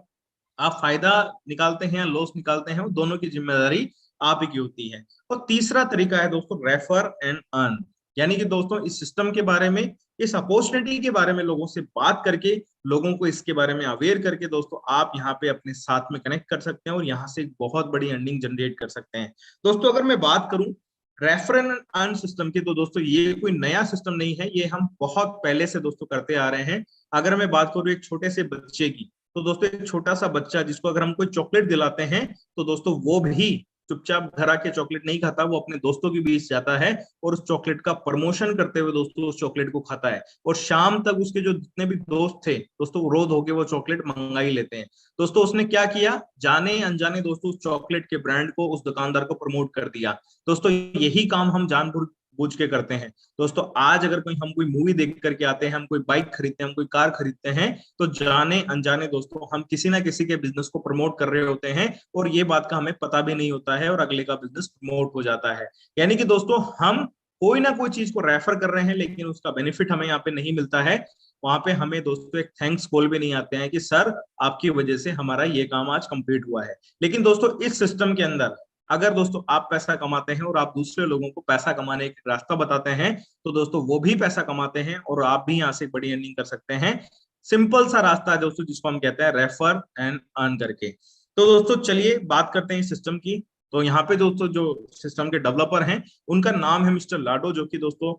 आप फायदा निकालते हैं या लॉस निकालते हैं, वो दोनों की जिम्मेदारी आप ही की होती है। और तीसरा तरीका है दोस्तों रेफर एंड अर्न। यानी कि दोस्तों इस सिस्टम के बारे में, इस अपॉर्चुनिटी के बारे में लोगों से बात करके, लोगों को इसके बारे में अवेयर करके दोस्तों आप यहाँ पे अपने साथ में कनेक्ट कर सकते हैं, और यहाँ से बहुत बड़ी अर्निंग जनरेट कर सकते हैं। दोस्तों अगर मैं बात करूं रेफर एंड अर्न सिस्टम की, तो दोस्तों ये कोई नया सिस्टम नहीं है, ये हम बहुत पहले से दोस्तों करते आ रहे हैं। अगर मैं बात करूं एक छोटे से बच्चे की, तो दोस्तों एक छोटा सा बच्चा जिसको अगर हम कोई चॉकलेट दिलाते हैं, तो दोस्तों वो भी चुपचाप घर आके चॉकलेट नहीं खाता, वो अपने दोस्तों के बीच जाता है और उस चॉकलेट का प्रमोशन करते हुए दोस्तों उस चॉकलेट को खाता है, और शाम तक उसके जो जितने भी दोस्त थे दोस्तों रोज होके वो चॉकलेट मंगा ही लेते हैं। दोस्तों उसने क्या किया, जाने अनजाने दोस्तों उस चॉकलेट के ब्रांड को, उस दुकानदार को प्रमोट कर दिया। दोस्तों यही काम हम जानबूझ के करते हैं। दोस्तों आज अगर हम कोई मूवी देख करके आते हैं, हम कोई बाइक खरीदते हैं, हम कोई कार खरीदते हैं, तो जाने अनजाने दोस्तों हम किसी ना किसी के बिजनेस को प्रमोट कर रहे होते हैं, और ये बात का हमें पता भी नहीं होता है, और अगले का बिजनेस प्रमोट हो जाता है। यानी कि दोस्तों हम कोई ना कोई चीज को रेफर कर रहे हैं, लेकिन उसका बेनिफिट हमें यहाँ पे नहीं मिलता है। वहां पे हमें दोस्तों एक थैंक्स कॉल भी नहीं आते हैं कि सर आपकी वजह से हमारा ये काम आज कंप्लीट हुआ है। लेकिन दोस्तों इस सिस्टम के अंदर अगर दोस्तों आप पैसा कमाते हैं और आप दूसरे लोगों को पैसा कमाने का रास्ता बताते हैं तो दोस्तों वो भी पैसा कमाते हैं और आप भी यहाँ से बड़ी अर्निंग कर सकते हैं। सिंपल सा रास्ता है दोस्तों, जिसको हम कहते हैं रेफर एंड अर्न करके। तो दोस्तों चलिए बात करते हैं इस सिस्टम की। तो यहाँ पे दोस्तों जो सिस्टम के डेवलपर हैं उनका नाम है मिस्टर लाडो, जो कि दोस्तों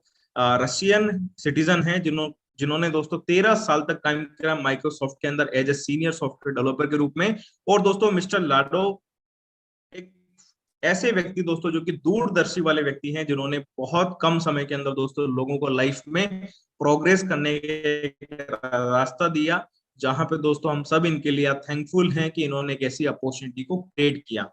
रशियन सिटीजन है, जिन्होंने दोस्तों 13 साल तक काम किया माइक्रोसॉफ्ट के अंदर as a senior software developer के रूप में। और दोस्तों मिस्टर लाडो एक ऐसे व्यक्ति दोस्तों जो कि दूरदर्शी वाले व्यक्ति हैं, जिन्होंने बहुत कम समय के अंदर दोस्तों लोगों को लाइफ में प्रोग्रेस करने के रास्ता दिया, जहां पे दोस्तों हम सब इनके लिए थैंकफुल हैं कि इन्होंने एक ऐसी अपॉर्चुनिटी को क्रिएट किया।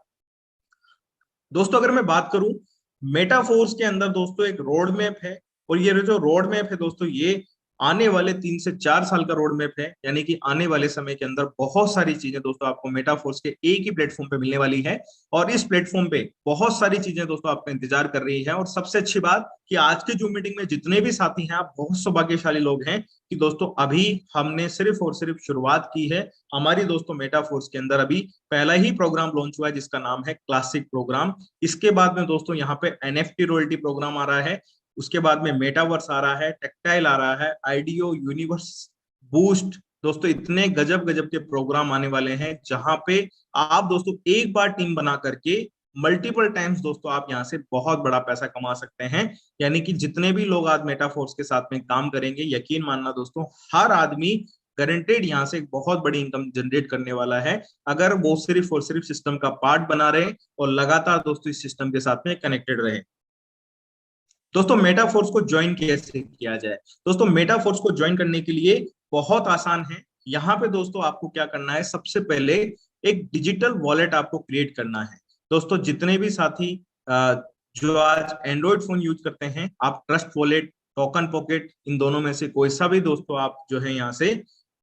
दोस्तों अगर मैं बात करूं मेटाफोर्स के अंदर दोस्तों एक रोड मैप है, और ये जो रोड मैप है दोस्तों ये आने वाले 3 से 4 साल का रोड मैप है। यानी कि आने वाले समय के अंदर बहुत सारी चीजें दोस्तों आपको मेटाफोर्स के एक ही प्लेटफॉर्म पे मिलने वाली है, और इस प्लेटफॉर्म पे बहुत सारी चीजें दोस्तों आपका इंतजार कर रही है। और सबसे अच्छी बात कि आज की जूम मीटिंग में जितने भी साथी हैं आप बहुत सौभाग्यशाली लोग हैं कि दोस्तों अभी हमने सिर्फ और सिर्फ शुरुआत की है। हमारी दोस्तों मेटाफोर्स के अंदर अभी पहला ही प्रोग्राम लॉन्च हुआ है जिसका नाम है क्लासिक प्रोग्राम। इसके बाद में दोस्तों यहाँ पे एनएफटी रॉयल्टी प्रोग्राम आ रहा है, उसके बाद में मेटावर्स आ रहा है, टेक्टाइल आ रहा है, आईडीओ, यूनिवर्स, बूस्ट। दोस्तों इतने गजब गजब के प्रोग्राम आने वाले हैं जहां पे आप दोस्तों एक बार टीम बना करके मल्टीपल टाइम्स दोस्तों आप यहां से बहुत बड़ा पैसा कमा सकते हैं। यानी कि जितने भी लोग आज मेटाफोर्स के साथ में काम करेंगे, यकीन मानना दोस्तों हर आदमी गारंटेड यहाँ से एक बहुत बड़ी इनकम जनरेट करने वाला है, अगर वो सिर्फ और सिर्फ सिस्टम का पार्ट बना रहे और लगातार दोस्तों इस सिस्टम के साथ में कनेक्टेड रहे। दोस्तों मेटाफोर्स को ज्वाइन कैसे किया जाए? दोस्तों मेटाफोर्स को ज्वाइन करने के लिए बहुत आसान है। यहाँ पे दोस्तों आपको क्या करना है, सबसे पहले एक डिजिटल वॉलेट आपको क्रिएट करना है। दोस्तों जितने भी साथी जो आज एंड्रॉइड फोन यूज करते हैं, आप ट्रस्ट वॉलेट, टोकन पॉकेट, इन दोनों में से कोई सा भी दोस्तों आप जो है यहाँ से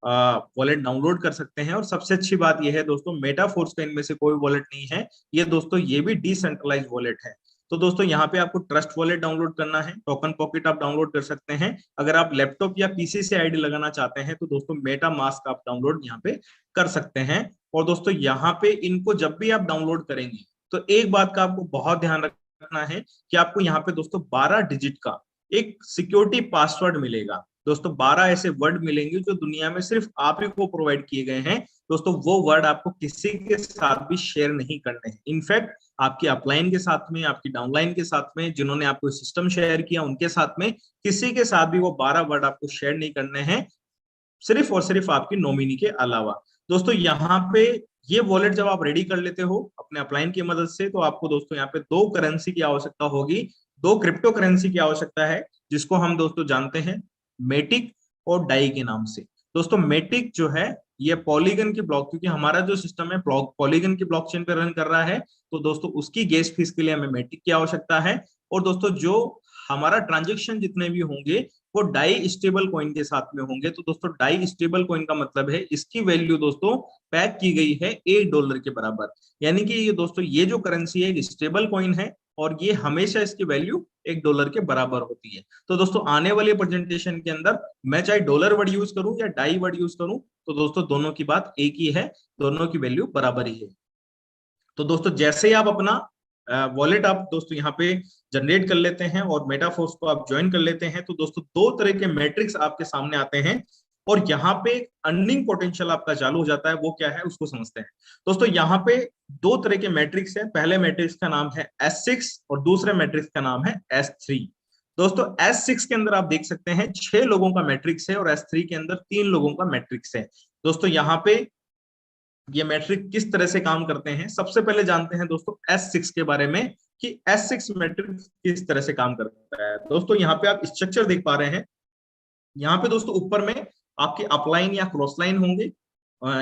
वॉलेट डाउनलोड कर सकते हैं। और सबसे अच्छी बात यह है दोस्तों मेटाफोर्स का इनमें से कोई वॉलेट नहीं है, ये दोस्तों ये भी डिसेंट्रलाइज वॉलेट है। तो दोस्तों यहाँ पे आपको ट्रस्ट वॉलेट डाउनलोड करना है, टोकन पॉकेट आप डाउनलोड कर सकते हैं। अगर आप लैपटॉप या पीसी से आईडी लगाना चाहते हैं तो दोस्तों मेटा मास्क आप डाउनलोड यहाँ पे कर सकते हैं। और दोस्तों यहाँ पे इनको जब भी आप डाउनलोड करेंगे तो एक बात का आपको बहुत ध्यान रखना है कि आपको यहाँ पे दोस्तों 12 डिजिट का एक सिक्योरिटी पासवर्ड मिलेगा। दोस्तों 12 ऐसे वर्ड मिलेंगे जो दुनिया में सिर्फ आप ही को प्रोवाइड किए गए हैं। दोस्तों वो वर्ड आपको किसी के साथ भी शेयर नहीं करने हैं। इनफैक्ट आपकी अपलाइन के साथ में, आपकी डाउनलाइन के साथ में, जिन्होंने आपको सिस्टम शेयर किया उनके साथ में, किसी के साथ भी वो 12 वर्ड आपको शेयर नहीं करने हैं, सिर्फ और सिर्फ आपकी नॉमिनी के अलावा। दोस्तों यहाँ पे ये वॉलेट जब आप रेडी कर लेते हो अपने अपलाइन की मदद से, तो आपको दोस्तों यहाँ पे 2 करेंसी की आवश्यकता होगी, 2 क्रिप्टो करेंसी की आवश्यकता है, जिसको हम दोस्तों जानते हैं मेटिक और डाई के नाम से। दोस्तों मेटिक जो है ये पॉलीगन की ब्लॉक, क्योंकि हमारा जो सिस्टम है पॉलीगन की ब्लॉकचेन पे रन कर रहा है, तो दोस्तों उसकी गैस फीस के लिए हमें मेटिक की आवश्यकता है। और दोस्तों जो हमारा ट्रांजेक्शन जितने भी होंगे वो डाई स्टेबल कॉइन के साथ में होंगे। तो दोस्तों डाई स्टेबल कॉइन का मतलब है इसकी वैल्यू दोस्तों पैक की गई है $1 के बराबर। यानी कि ये दोस्तों ये जो करेंसी है एक स्टेबल कॉइन है और ये हमेशा इसकी वैल्यू $1 के बराबर होती है। तो दोस्तों आने वाले प्रेजेंटेशन के अंदर मैं चाहे डॉलर वर्ड यूज करूं या डाई वर्ड यूज करूं, तो दोस्तों दोनों की बात एक ही है, दोनों की वैल्यू बराबर ही है। तो दोस्तों जैसे ही आप अपना वॉलेट आप दोस्तों यहाँ पे जनरेट कर लेते हैं और मेटाफोर्स को आप ज्वाइन कर लेते हैं, तो दोस्तों 2 तरह के मैट्रिक्स आपके सामने आते हैं और यहाँ पे अर्निंग पोटेंशियल आपका चालू हो जाता है। वो क्या है उसको समझते हैं। दोस्तों यहाँ पे 2 तरह के मैट्रिक्स है। पहले मैट्रिक्स का नाम है S6 और दूसरे मैट्रिक्स का नाम है S3। दोस्तों S6 के अंदर आप देख सकते हैं 6 लोगों का मैट्रिक्स है और S3 के अंदर 3 लोगों का मैट्रिक्स है। दोस्तों यहाँ पे ये मैट्रिक किस तरह से काम करते हैं, सबसे पहले जानते हैं दोस्तों S6 के बारे में कि S6 मैट्रिक किस तरह से काम करता है। दोस्तों यहाँ पे आप स्ट्रक्चर देख पा रहे हैं। यहाँ पे दोस्तों ऊपर में आपके अपलाइन या क्रॉस लाइन होंगे,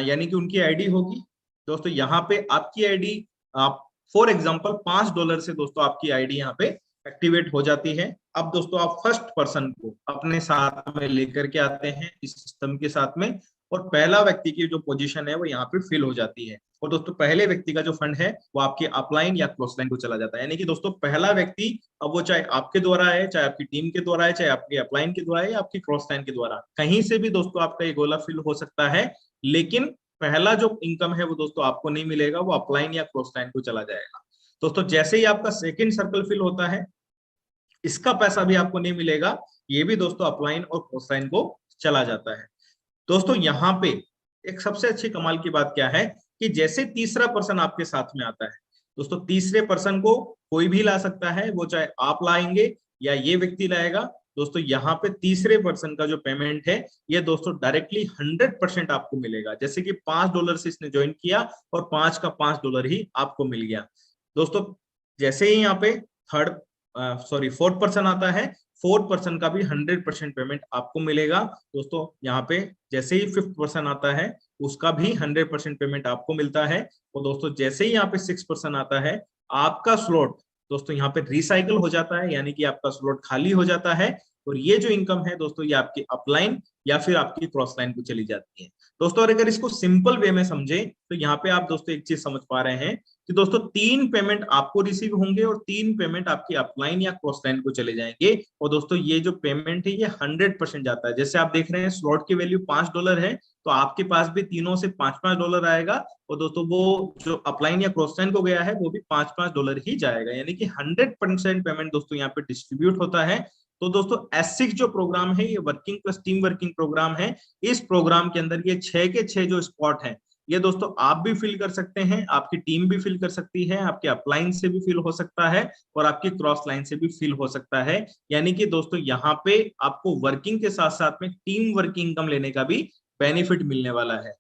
यानी कि उनकी आईडी होगी। दोस्तों यहाँ पे आपकी आईडी आप फॉर एग्जांपल $5 से दोस्तों आपकी आईडी यहाँ पे एक्टिवेट हो जाती है। अब दोस्तों आप फर्स्ट पर्सन को अपने साथ में लेकर के आते हैं इस सिस्टम के साथ में, और पहला व्यक्ति की जो पोजीशन है वो यहाँ पे फिल हो जाती है। और दोस्तों पहले व्यक्ति का जो फंड है वो आपके अपलाइन या क्रॉस लाइन को चला जाता है। यानी कि दोस्तों पहला व्यक्ति, अब वो चाहे आपके द्वारा है, चाहे आपकी टीम के द्वारा है, चाहे आपके अपलाइन के द्वारा है या आपकी क्रॉस लाइन के द्वारा, कहीं से भी दोस्तों आपका ये गोला फिल हो सकता है। लेकिन पहला जो इनकम है वो दोस्तों आपको नहीं मिलेगा, वो अपलाइन या क्रॉस लाइन को चला जाएगा। दोस्तों जैसे ही आपका सेकंड सर्कल फिल होता है, इसका पैसा भी आपको नहीं मिलेगा, ये भी दोस्तों अपलाइन और क्रॉसलाइन को चला जाता है। दोस्तों यहाँ पे एक सबसे अच्छी कमाल की बात क्या है कि जैसे तीसरा पर्सन आपके साथ में आता है दोस्तों, तीसरे पर्सन को कोई भी ला सकता है, वो चाहे आप लाएंगे या ये व्यक्ति लाएगा। दोस्तों यहाँ पे तीसरे पर्सन का जो पेमेंट है ये दोस्तों डायरेक्टली 100% आपको मिलेगा। जैसे कि $5 से इसने ज्वाइन किया और 5 का $5 ही आपको मिल गया। दोस्तों जैसे ही यहाँ पे फोर्थ पर्सन आता है, फोर्थ पर्सन का भी 100% पेमेंट आपको मिलेगा। दोस्तों यहाँ पे जैसे ही फिफ्थ पर्सन आता है, उसका भी 100% पेमेंट आपको मिलता है। और दोस्तों जैसे ही यहाँ पे सिक्स पर्सन आता है, आपका स्लॉट दोस्तों यहाँ पे रिसाइकल हो जाता है, यानी कि आपका स्लॉट खाली हो जाता है। और ये जो इनकम है दोस्तों, ये आपकी अपलाइन या फिर आपकी क्रॉस लाइन को चली जाती है। दोस्तों और अगर इसको सिंपल वे में समझे तो यहाँ पे आप दोस्तों एक चीज समझ पा रहे हैं कि दोस्तों 3 पेमेंट आपको रिसीव होंगे और 3 पेमेंट आपकी अपलाइन या क्रॉस लाइन को चले जाएंगे। और दोस्तों ये जो पेमेंट है ये 100% जाता है। जैसे आप देख रहे हैं स्लॉट की वैल्यू $5 है, तो आपके पास भी तीनों से $5-5 आएगा। और दोस्तों वो जो अपलाइन या क्रॉस लाइन को गया है वो भी $5-5 ही जाएगा, यानी कि 100% पेमेंट दोस्तों यहाँ पे डिस्ट्रीब्यूट होता है। तो दोस्तों S6 जो प्रोग्राम है ये working plus team working program है। इस प्रोग्राम के अंदर ये 6 के 6 जो स्पॉट हैं, ये दोस्तों आप भी फिल कर सकते हैं, आपकी टीम भी फिल कर सकती है, आपके अपलाइन से भी फिल हो सकता है और आपकी क्रॉस लाइन से भी फिल हो सकता है। यानी कि दोस्तों यहाँ पे आपको वर्किंग के साथ साथ में टीम वर्किंग इनकम लेने का भी बेनिफिट मिलने वाला है।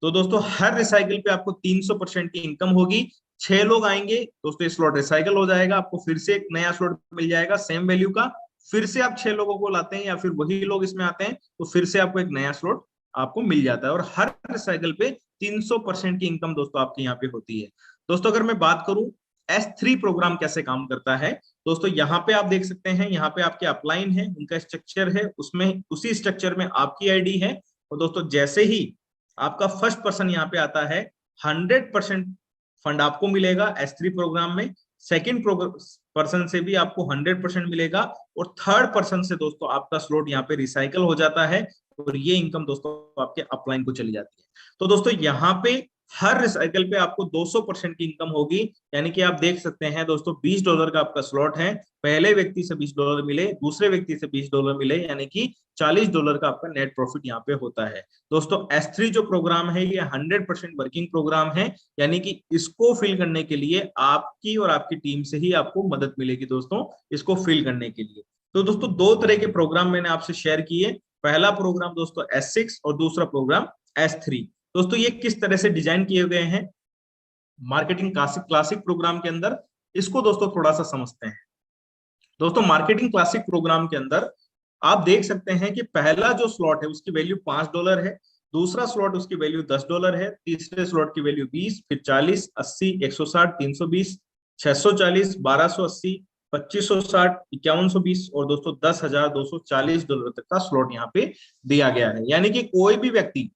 तो दोस्तों हर रिसाइकिल पे आपको 300% की इनकम होगी। 6 लोग आएंगे दोस्तों, स्लॉट रिसाइकल हो जाएगा, आपको फिर से एक नया स्लॉट मिल जाएगा सेम वैल्यू का। फिर से आप 6 लोगों को लाते हैं या फिर वही लोग इसमें आते हैं, तो फिर से आपको एक नया स्लॉट आपको मिल जाता है। और हर साइकिल पे 300% की इनकम दोस्तों आपकी यहाँ पे होती है। दोस्तों अगर मैं बात करूं S3 प्रोग्राम कैसे काम करता है, दोस्तों यहाँ पे आप देख सकते हैं, यहाँ पे आपके अपलाइन है, उनका स्ट्रक्चर है, उसमें उसी स्ट्रक्चर में आपकी आईडी है। और दोस्तों जैसे ही आपका फर्स्ट पर्सन यहाँ पे आता है, 100% फंड आपको मिलेगा S3 प्रोग्राम में। सेकेंड पर्सन से भी आपको 100% मिलेगा और थर्ड पर्सन से दोस्तों आपका स्लॉट यहाँ पे रिसाइकल हो जाता है और ये इनकम दोस्तों आपके अपलाइन को चली जाती है। तो दोस्तों यहाँ पे हर रिसाइकल पे आपको 200% की इनकम होगी। यानी कि आप देख सकते हैं दोस्तों, $20 का आपका स्लॉट है, पहले व्यक्ति से $20 मिले, दूसरे व्यक्ति से $20 मिले, यानी कि $40 का आपका नेट प्रॉफिट यहाँ पे होता है। दोस्तों S3 जो प्रोग्राम है ये 100% वर्किंग प्रोग्राम है, यानी कि इसको फिल करने के लिए आपकी और आपकी टीम से ही आपको मदद मिलेगी दोस्तों, इसको फिल करने के लिए। तो दोस्तों 2 तरह के प्रोग्राम मैंने आपसे शेयर किए। पहला प्रोग्राम दोस्तों S6 और दूसरा प्रोग्राम S3। दोस्तों ये किस तरह से डिजाइन किए गए हैं मार्केटिंग क्लासिक प्रोग्राम के अंदर, इसको दोस्तों थोड़ा सा समझते हैं। दोस्तों मार्केटिंग क्लासिक प्रोग्राम के अंदर आप देख सकते हैं कि पहला जो स्लॉट है उसकी वैल्यू $5 है, दूसरा स्लॉट उसकी वैल्यू $10 है, तीसरे स्लॉट की वैल्यू 20, फिर 40, 80, 160, 320, 640, 1280, 2560, 5120 और दोस्तों $10,240 तक का स्लॉट यहाँ पे दिया गया है। यानी कि कोई भी व्यक्ति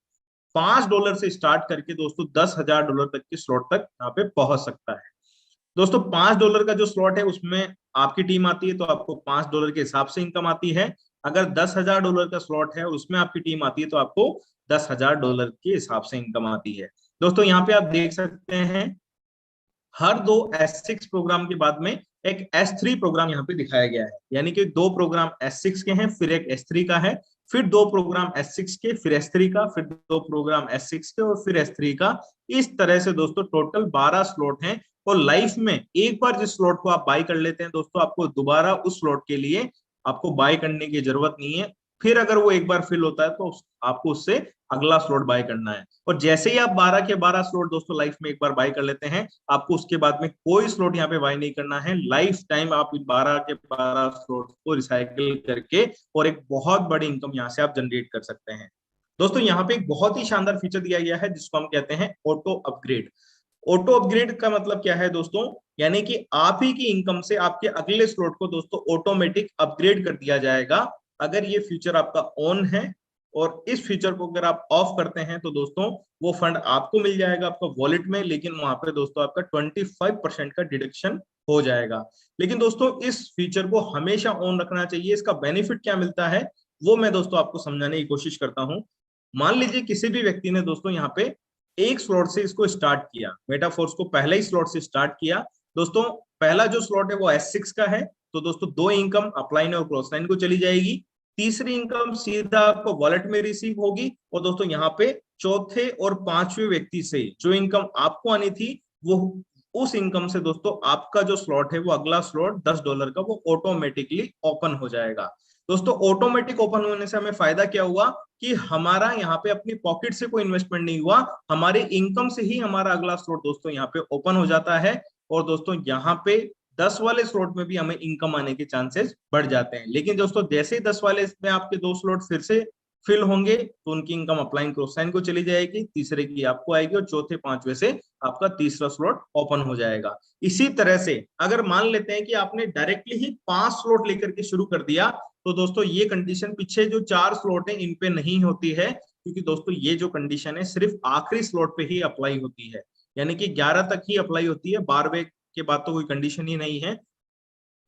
$5 से स्टार्ट करके दोस्तों $10,000 तक के स्लॉट तक यहाँ पे पहुंच सकता है। दोस्तों $5 का जो स्लॉट है उसमें आपकी टीम आती है तो आपको $5 के हिसाब से इनकम आती है। अगर $10,000 का स्लॉट है उसमें आपकी टीम आती है तो आपको $10,000 के हिसाब से इनकम आती है। दोस्तों यहाँ पे आप देख सकते हैं हर 2 S6 प्रोग्राम के बाद में एक S3 प्रोग्राम यहाँ पे दिखाया गया है। यानी कि 2 प्रोग्राम S6 के हैं, फिर एक S3 का है, फिर 2 प्रोग्राम S6 के, फिर S3 का, फिर 2 प्रोग्राम S6 के और फिर S3 का। इस तरह से दोस्तों टोटल 12 स्लॉट हैं। और लाइफ में एक बार जिस स्लॉट को आप बाय कर लेते हैं दोस्तों, आपको दोबारा उस स्लॉट के लिए आपको बाय करने की जरूरत नहीं है। फिर अगर वो एक बार फिल होता है तो आपको उससे अगला स्लॉट बाय करना है। और जैसे ही आप 12 के 12 स्लॉट दोस्तों लाइफ में एक बार बाय कर लेते हैं, आपको उसके बाद में कोई स्लॉट यहाँ पे बाय नहीं करना है। लाइफ टाइम आप 12 के 12 स्लॉट को रिसाइकिल करके और एक बहुत बड़ी इनकम यहाँ से आप जनरेट कर सकते हैं। दोस्तों यहाँ पे एक बहुत ही शानदार फीचर दिया गया है जिसको हम कहते हैं ऑटो अपग्रेड। ऑटो अपग्रेड का मतलब क्या है दोस्तों, यानी कि आप ही की इनकम से आपके अगले स्लॉट को दोस्तों ऑटोमेटिक अपग्रेड कर दिया जाएगा अगर ये फीचर आपका ऑन है। और इस फीचर को अगर आप ऑफ करते हैं तो दोस्तों वो फंड आपको मिल जाएगा आपका वॉलेट में, लेकिन वहां पे दोस्तों आपका 25% का डिडक्शन हो जाएगा। लेकिन दोस्तों इस फीचर को हमेशा ऑन रखना चाहिए। इसका बेनिफिट क्या मिलता है वो मैं दोस्तों आपको समझाने की कोशिश करता हूं। मान लीजिए किसी भी व्यक्ति ने दोस्तों यहाँ पे एक स्लॉट से इसको स्टार्ट किया, मेटाफोर्स को पहले ही स्लॉट से स्टार्ट किया, दोस्तों पहला जो स्लॉट है वो S6 का है, तो दोस्तों 2 इनकम अपलाइन और क्रॉस लाइन को चली जाएगी। तीसरी इनकम सीधा आपको वॉलेट में रिसीव होगी। और दोस्तों यहाँ पे चौथे और पांचवें व्यक्ति से जो इनकम आपको आनी थी, वो उस इनकम से दोस्तों आपका जो स्लॉट है, वो अगला स्लॉट $10 का, वो ऑटोमेटिकली ओपन हो जाएगा। दोस्तों ऑटोमेटिक ओपन होने से हमें फायदा क्या हुआ कि हमारा यहाँ पे अपनी पॉकेट से कोई इन्वेस्टमेंट नहीं हुआ, हमारे इनकम से ही हमारा अगला स्लॉट दोस्तों यहाँ पे ओपन हो जाता है। और दोस्तों यहाँ पे 10 वाले स्लॉट में भी हमें इनकम आने के चांसेस बढ़ जाते हैं। लेकिन दोस्तों जैसे ही 10 वाले में आपके 2 स्लॉट फिर से फिल होंगे, तो उनकी इनकम अपलाइन क्रॉस लाइन को चली जाएगी, तीसरे की आपको आएगी, और चौथे पांचवे से आपका तीसरा स्लॉट ओपन हो जाएगा। इसी तरह से अगर मान लेते हैं कि आपने डायरेक्टली ही 5 स्लॉट लेकर के शुरू कर दिया, तो दोस्तों ये कंडीशन पीछे जो 4 स्लॉट है इन पे नहीं होती है, क्योंकि दोस्तों ये जो कंडीशन है सिर्फ आखिरी स्लॉट पे ही अप्लाई होती है, यानी कि 11 तक ही अप्लाई होती है, 12वें के बाद तो कोई कंडीशन ही नहीं है।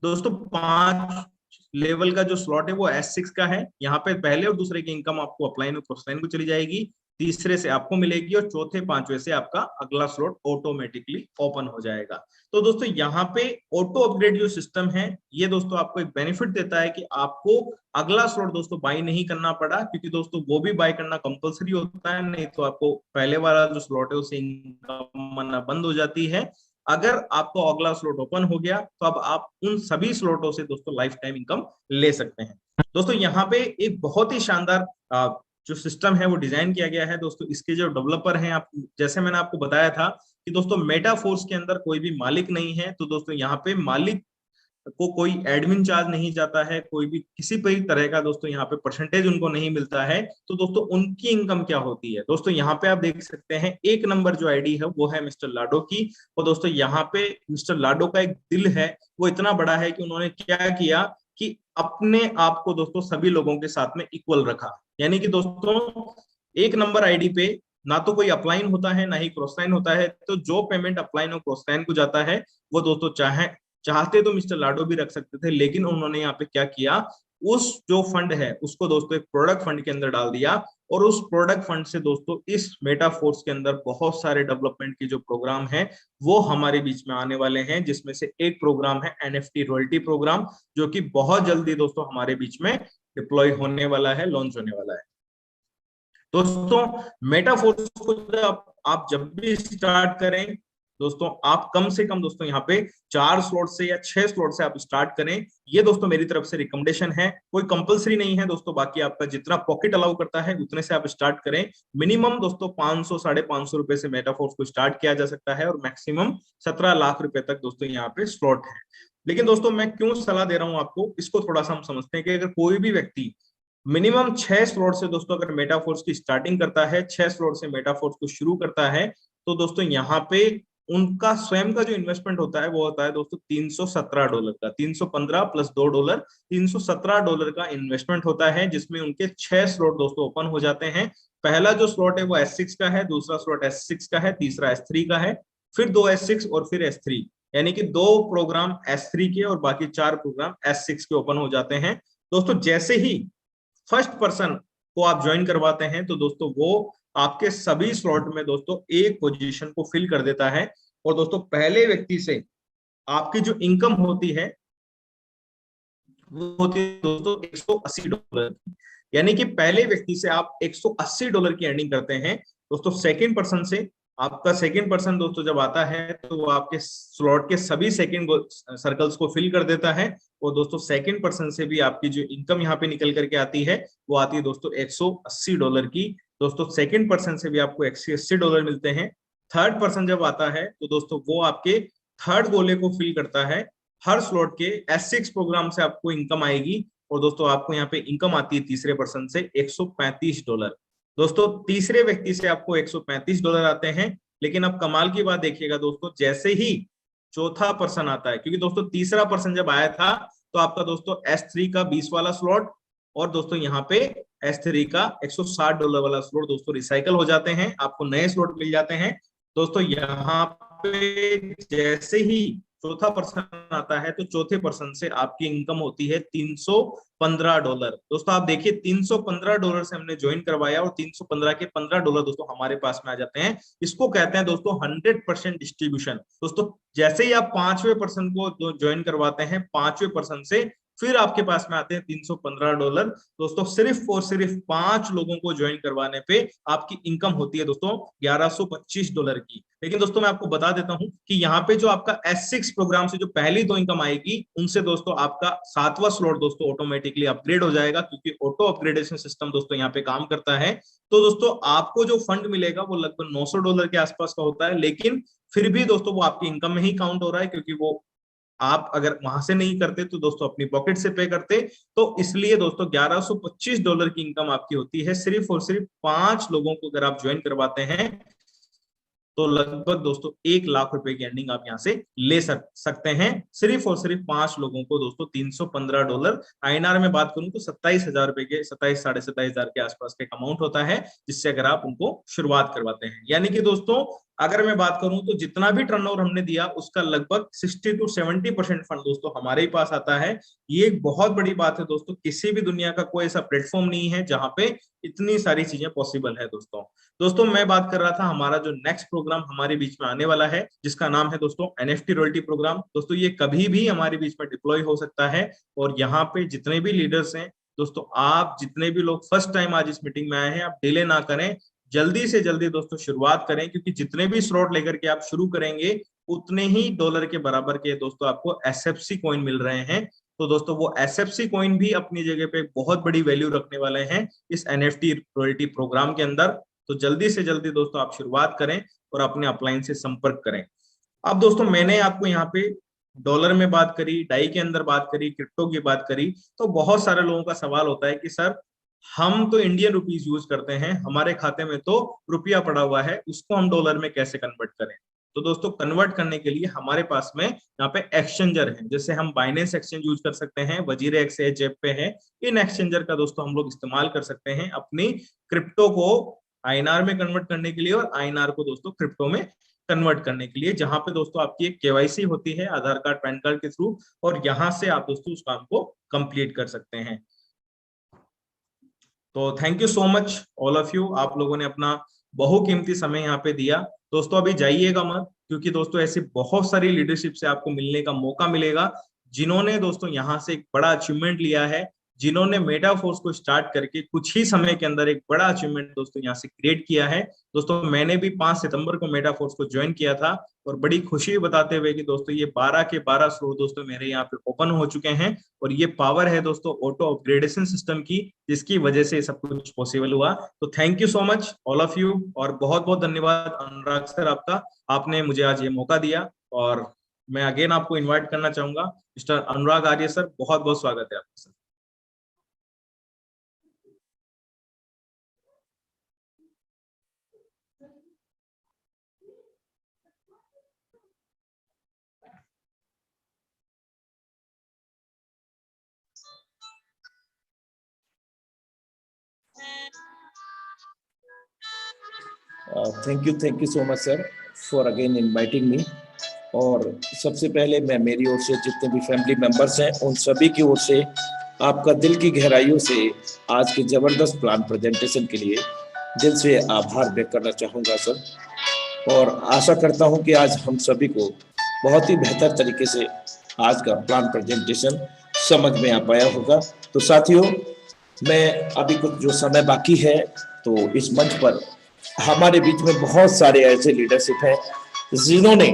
दोस्तों 5 लेवल का जो स्लॉट है वो S6 का है, यहाँ पे पहले और दूसरे की इनकम आपको अपलाइन और क्रॉस लाइन को चली जाएगी, तीसरे से आपको मिलेगी, और चौथे पांचवे से आपका अगला स्लॉट ऑटोमेटिकली ओपन हो जाएगा। तो दोस्तों यहाँ पे ऑटो अपग्रेड जो सिस्टम है, ये दोस्तों आपको एक बेनिफिट देता है कि आपको अगला स्लॉट दोस्तों बाय नहीं करना पड़ा, क्योंकि दोस्तों वो भी बाय करना कंपलसरी होता है, नहीं तो आपको पहले वाला जो स्लॉट है उसे इनकम आना बंद हो जाती है। अगर आपको अगला स्लॉट ओपन हो गया, तो अब आप उन सभी स्लॉटों से दोस्तों लाइफ टाइम इनकम ले सकते हैं। दोस्तों यहाँ पे एक बहुत ही शानदार जो सिस्टम है वो डिजाइन किया गया है। दोस्तों इसके जो डेवलपर हैं, आप जैसे मैंने आपको बताया था कि दोस्तों मेटाफोर्स के अंदर कोई भी मालिक नहीं है, तो दोस्तों यहाँ पे मालिक को कोई एडमिन चार्ज नहीं जाता है, कोई भी किसी भी तरह का दोस्तों यहाँ पे परसेंटेज उनको नहीं मिलता है। तो दोस्तों उनकी इनकम क्या होती है, दोस्तों यहाँ पे आप देख सकते हैं 1 नंबर जो आईडी है वो है मिस्टर लाडो की। और दोस्तों यहाँ पे मिस्टर लाडो का एक दिल है, वो इतना बड़ा है कि उन्होंने क्या किया कि अपने आप को दोस्तों सभी लोगों के साथ में इक्वल रखा। यानी कि दोस्तों 1 नंबर आईडी पे ना तो कोई अपलाइन होता है, ना ही क्रॉस लाइन होता है, तो जो पेमेंट अपलाइन और क्रॉस लाइन को जाता है वो दोस्तों चाहते तो मिस्टर लाडो भी रख सकते थे, लेकिन उन्होंने यहाँ पे क्या किया, उस जो फंड है उसको दोस्तों एक प्रोडक्ट फंड के अंदर डाल दिया। और उस प्रोडक्ट फंड से दोस्तों इस मेटाफोर्स के अंदर बहुत सारे डेवलपमेंट के जो प्रोग्राम है वो हमारे बीच में आने वाले हैं, जिसमें से एक प्रोग्राम है NFT रॉयल्टी प्रोग्राम, जो कि बहुत जल्दी दोस्तों हमारे बीच में डिप्लॉय होने वाला है, लॉन्च होने वाला है। दोस्तों मेटाफोर्स को आप जब भी स्टार्ट करें, दोस्तों आप कम से कम दोस्तों यहाँ पे 4 स्लॉट से या 6 स्लॉट से आप स्टार्ट करें। ये दोस्तों मेरी तरफ से रिकमेंडेशन है, कोई कंपलसरी नहीं है दोस्तों, बाकी आपका जितना पॉकेट अलाउ करता है उतने से आप स्टार्ट करें। मिनिमम दोस्तों 500 550 रुपए से मेटाफोर्स को स्टार्ट किया जा सकता है, और मैक्सिमम 17 लाख रुपए तक दोस्तों यहाँ पे स्लॉट है। लेकिन दोस्तों मैं क्यों सलाह दे रहा हूँ आपको, इसको थोड़ा सा हम समझते हैं कि अगर कोई भी व्यक्ति मिनिमम 6 स्लॉट से दोस्तों अगर मेटाफोर्स की स्टार्टिंग करता है, 6 स्लॉट से मेटाफोर्स को शुरू करता है, तो दोस्तों यहाँ पे उनका स्वयं का जो इन्वेस्टमेंट होता है वो होता है दोस्तों $317 का, 315 प्लस $2, $317 का इन्वेस्टमेंट होता है, जिसमें उनके 6 स्लॉट दोस्तों ओपन हो जाते हैं। पहला जो स्लॉट है वो S6 का है, दूसरा स्लॉट S6 का है, तीसरा S3 का है, फिर 2 S6 और फिर S3, यानी कि 2 प्रोग्राम S3 के और बाकी 4 प्रोग्राम S6 के ओपन हो जाते हैं। दोस्तों जैसे ही फर्स्ट पर्सन को आप ज्वाइन करवाते हैं, तो दोस्तों वो आपके सभी स्लॉट में दोस्तों एक पोजीशन को फिल कर देता है। और दोस्तों पहले व्यक्ति से आपकी जो इनकम होती है वो होती है दोस्तों $180, यानी कि पहले व्यक्ति से आप $180 की अर्निंग करते हैं। दोस्तों सेकंड पर्सन से आपका सेकंड पर्सन दोस्तों जब आता है, तो वो आपके स्लॉट के सभी सेकंड सर्कल्स को फिल कर देता है। और दोस्तों सेकंड पर्सन से भी आपकी जो इनकम यहाँ पे निकल करके आती है वो आती है दोस्तों $180 की। दोस्तों सेकंड पर्सन से भी आपको $180 मिलते हैं। थर्ड पर्सन जब आता है, तो दोस्तों वो आपके थर्ड गोले को फिल करता है। हर स्लॉट के S6 प्रोग्राम से आपको इनकम आएगी, और दोस्तों आपको यहाँ पे इनकम आती है तीसरे पर्सन से $135। दोस्तों तीसरे व्यक्ति से आपको $135 आते हैं। लेकिन अब कमाल की बात देखिएगा दोस्तों, जैसे ही चौथा पर्सन आता है, क्योंकि दोस्तों तीसरा पर्सन जब आया था तो आपका दोस्तों S3 का 20 वाला स्लॉट, और दोस्तों यहाँ पे S3 का $160 वाला स्लॉट दोस्तों रिसाइकल हो जाते हैं, आपको नए स्लॉट मिल जाते हैं। दोस्तों यहाँ पे जैसे ही चौथा पर्सन आता है तो चौथे पर्सन से आपकी इनकम होती है $315। दोस्तों आप देखिए $315 से हमने ज्वाइन करवाया और 315 के $15 दोस्तों हमारे पास में आ जाते हैं। इसको कहते हैं दोस्तों 100% डिस्ट्रीब्यूशन। दोस्तों जैसे ही आप 5वें पर्सन को ज्वाइन करवाते हैं 5वें पर्सन से, फिर आपके पास में आते हैं $315। दोस्तों सिर्फ और सिर्फ 5 लोगों को ज्वाइन करवाने पे आपकी इनकम होती है दोस्तों $1125 की। लेकिन दोस्तों मैं आपको बता देता हूं कि यहाँ पे जो आपका S6 प्रोग्राम से जो पहली 2 इनकम आएगी, उनसे दोस्तों आपका 7वां स्लॉट दोस्तों ऑटोमेटिकली अपग्रेड हो जाएगा, क्योंकि ऑटो अपग्रेडेशन सिस्टम दोस्तों यहाँ पे काम करता है। तो दोस्तों आपको जो फंड मिलेगा वो लगभग $900 के आसपास का होता है, लेकिन फिर भी दोस्तों वो आपकी इनकम में ही काउंट हो रहा है, क्योंकि वो आप अगर वहां से नहीं करते तो दोस्तों अपनी पॉकेट से पे करते। तो इसलिए दोस्तों $1125 की इनकम आपकी होती है सिर्फ और सिर्फ 5 लोगों को अगर आप ज्वाइन करवाते हैं, तो लगभग दोस्तों 1 लाख रुपए की अर्निंग आप यहाँ से ले सकते हैं सिर्फ और सिर्फ 5 लोगों को दोस्तों $315। INR में बात करूं तो 27,000 रुपए के 27 साढ़े 27,000 के आसपास का अमाउंट होता है, जिससे अगर आप उनको शुरुआत करवाते हैं। यानी कि दोस्तों अगर मैं बात करूं तो जितना भी टर्नओवर हमने दिया उसका लगभग 60 to 70% फंड दोस्तों हमारे ही पास आता है। ये एक बहुत बड़ी बात है दोस्तों, किसी भी दुनिया का कोई ऐसा प्लेटफॉर्म नहीं है जहां पे इतनी सारी चीजें पॉसिबल है दोस्तों मैं बात कर रहा था हमारा जो नेक्स्ट प्रोग्राम हमारे बीच में आने वाला है, जिसका नाम है दोस्तों NFT रॉयल्टी प्रोग्राम। दोस्तों ये कभी भी हमारे बीच में डिप्लॉय हो सकता है, और यहाँ पे जितने भी लीडर्स हैं दोस्तों, आप जितने भी लोग फर्स्ट टाइम आज इस मीटिंग में आए हैं, आप डिले ना करें, जल्दी से जल्दी दोस्तों शुरुआत करें, क्योंकि जितने भी स्लॉट लेकर के आप शुरू करेंगे उतने ही डॉलर के बराबर के दोस्तों आपको SFC कॉइन मिल रहे हैं। तो दोस्तों वो SFC कॉइन भी अपनी जगह पे बहुत बड़ी वैल्यू रखने वाले हैं इस NFT रॉयल्टी प्रोग्राम के अंदर। तो जल्दी से जल्दी दोस्तों आप शुरुआत करें और अपने अपलाइन से संपर्क करें। अब दोस्तों मैंने आपको यहाँ पे डॉलर में बात करी, डाई के अंदर बात करी, क्रिप्टो की बात करी, तो बहुत सारे लोगों का सवाल होता है कि सर हम तो इंडियन रुपीज यूज करते हैं, हमारे खाते में तो रुपया पड़ा हुआ है, उसको हम डॉलर में कैसे कन्वर्ट करें। तो दोस्तों कन्वर्ट करने के लिए हमारे पास में यहाँ पे एक्सचेंजर है, जैसे हम बाइनेंस एक्सचेंज यूज कर सकते हैं, वजीरेक्स है, जेपे है। इन एक्सचेंजर का दोस्तों हम लोग इस्तेमाल कर सकते हैं अपनी क्रिप्टो को INR में कन्वर्ट करने के लिए, और INR को दोस्तों क्रिप्टो में कन्वर्ट करने के लिए, जहां पे दोस्तों आपकी एक KYC होती है आधार कार्ड पैन कार्ड के थ्रू, और यहां से आप दोस्तों उस काम को कंप्लीट कर सकते हैं। तो thank you so much all of you, आप लोगों ने अपना बहुकीमती समय यहाँ पे दिया। दोस्तों अभी जाइएगा मत, क्योंकि दोस्तों ऐसी बहुत सारी लीडरशिप से आपको मिलने का मौका मिलेगा, जिन्होंने दोस्तों यहाँ से एक बड़ा अचीवमेंट लिया है, जिन्होंने मेटाफोर्स को स्टार्ट करके कुछ ही समय के अंदर एक बड़ा अचीवमेंट दोस्तों यहाँ से क्रिएट किया है। दोस्तों मैंने भी 5 सितंबर को मेटाफोर्स को ज्वाइन किया था, और बड़ी खुशी बताते हुए कि दोस्तों ये 12 के 12 स्लोट दोस्तों मेरे यहाँ पे ओपन हो चुके हैं, और ये पावर है दोस्तों ऑटो अपग्रेडेशन सिस्टम की, जिसकी वजह से सब कुछ पॉसिबल हुआ। तो thank you so much all of you, और बहुत बहुत धन्यवाद अनुराग सर आपका, आपने मुझे आज ये मौका दिया। और मैं अगेन आपको इन्वाइट करना चाहूंगा मिस्टर अनुराग आर्य सर, बहुत बहुत स्वागत है आपका sir. Thank you so much sir for again inviting me. और सबसे पहले मैं मेरी ओर से जितने भी फैमिली मेंबर्स हैं उन सभी की ओर से आपका दिल की गहराइयों से आज के जबरदस्त प्लान प्रेजेंटेशन के लिए दिल से आभार व्यक्त करना चाहूँगा सर। और आशा करता हूँ कि आज हम सभी को बहुत ही बेहतर तरीके से आज का प्लान प्रेजेंटेशन समझ में आ पाया होगा। तो साथियों, मैं अभी कुछ जो समय बाकी है, तो इस मंच पर हमारे बीच में बहुत सारे ऐसे लीडरशिप हैं जिन्होंने,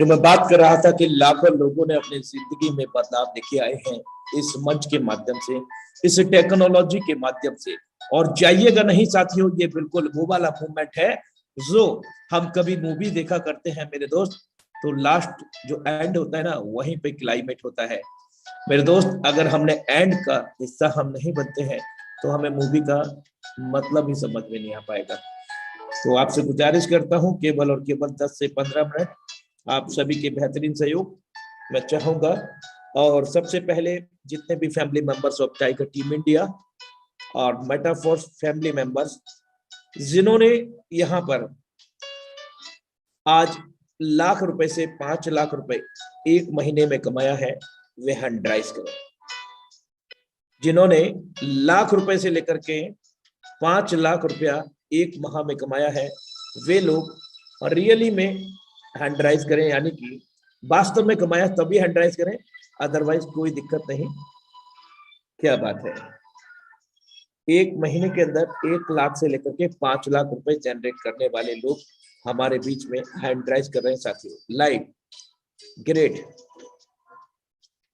जो मैं बात कर रहा था कि लाखों लोगों ने अपनी जिंदगी में बदलाव लेके आए हैं इस मंच के माध्यम से, इस टेक्नोलॉजी के माध्यम से। और जाइएगा नहीं साथियों, ये बिल्कुल वो वाला मूवमेंट है जो हम कभी मूवी देखा करते हैं मेरे दोस्त, तो लास्ट जो एंड होता है ना, वहीं पे क्लाइमेट होता है मेरे दोस्त। अगर हमने एंड का हिस्सा हम नहीं बनते हैं तो हमें मूवी का मतलब ही समझ में नहीं आ पाएगा। तो आपसे गुजारिश करता हूं केवल और केवल 10 से 15 मिनट आप सभी के बेहतरीन सहयोग मैं चाहूंगा। और सबसे पहले जितने भी family members of tiger team India और मेटाफोर्स फैमिली मेंबर्स जिन्होंने यहाँ पर आज लाख रुपए से 5 लाख रुपए एक महीने में कमाया है वे हैंड राइज करें। जिन्होंने लाख रुपए से लेकर के 5 लाख रुपया एक माह में कमाया है वे लोग रियली में हैंड राइज करें, यानी कि वास्तव में कमाया तभी हैंड राइज करें, अदरवाइज कोई दिक्कत नहीं। क्या बात है, एक महीने के अंदर 1 लाख से लेकर के 5 लाख रुपए जनरेट करने वाले लोग हमारे बीच में हैंड राइज कर रहे हैं साथियों। लाइव, ग्रेट,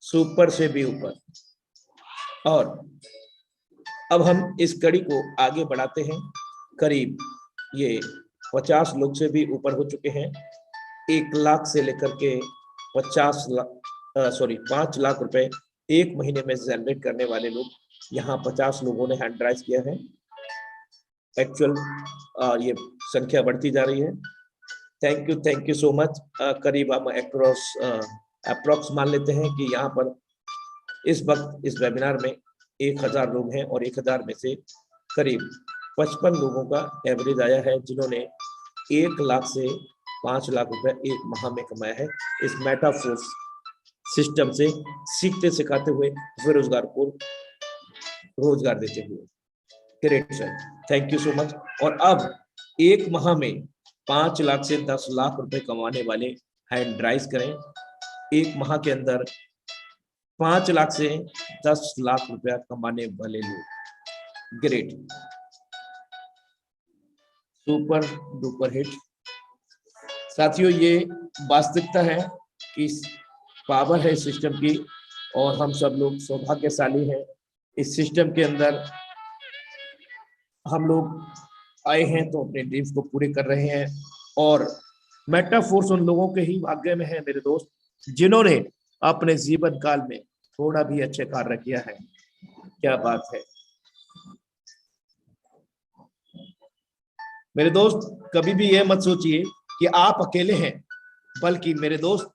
सुपर से भी ऊपर। और अब हम इस कड़ी को आगे बढ़ाते हैं। करीब ये 50 लोग से भी ऊपर हो चुके हैं। 1 लाख से लेकर के 5 लाख रुपए एक महीने में जनरेट करने वाले लोग, यहाँ 50 लोगों ने हैंड राइज किया है। एक्चुअल ये संख्या बढ़ती जा रही है। Thank you so much. करीब हम अप्रोक्स मान लेते हैं कि यहाँ पर इस वक्त इस वेबिनार में 1000 लोग हैं और 1000 में से करीब 55 लोगों का एवरेज आया है जिन्होंने 1 लाख से 5 लाख रुपए एक माह में कमाया है इस मेटाफोर्स सिस्टम से, सीखते सिखाते हुए, बेरोजगार को रोजगार देते हुए। Great sir, thank you so much. और अब एक माह में 5 लाख से 10 लाख रुपए कमाने वाले हैंड राइज करें। एक माह के अंदर 5 लाख से 10 लाख रुपया कमाने वाले लोग। Great, super duper hit. साथियों, ये वास्तविकता है कि पावर है सिस्टम की और हम सब लोग सौभाग्यशाली हैं। इस सिस्टम के अंदर हम लोग आए हैं तो अपने ड्रीम्स को पूरे कर रहे हैं और मेटाफोर्स उन लोगों के ही भाग्य में है मेरे दोस्त, जिन्होंने अपने जीवन काल में थोड़ा भी अच्छे कार्य किया है। क्या बात है मेरे दोस्त, कभी भी ये मत सोचिए कि आप अकेले हैं, बल्कि मेरे दोस्त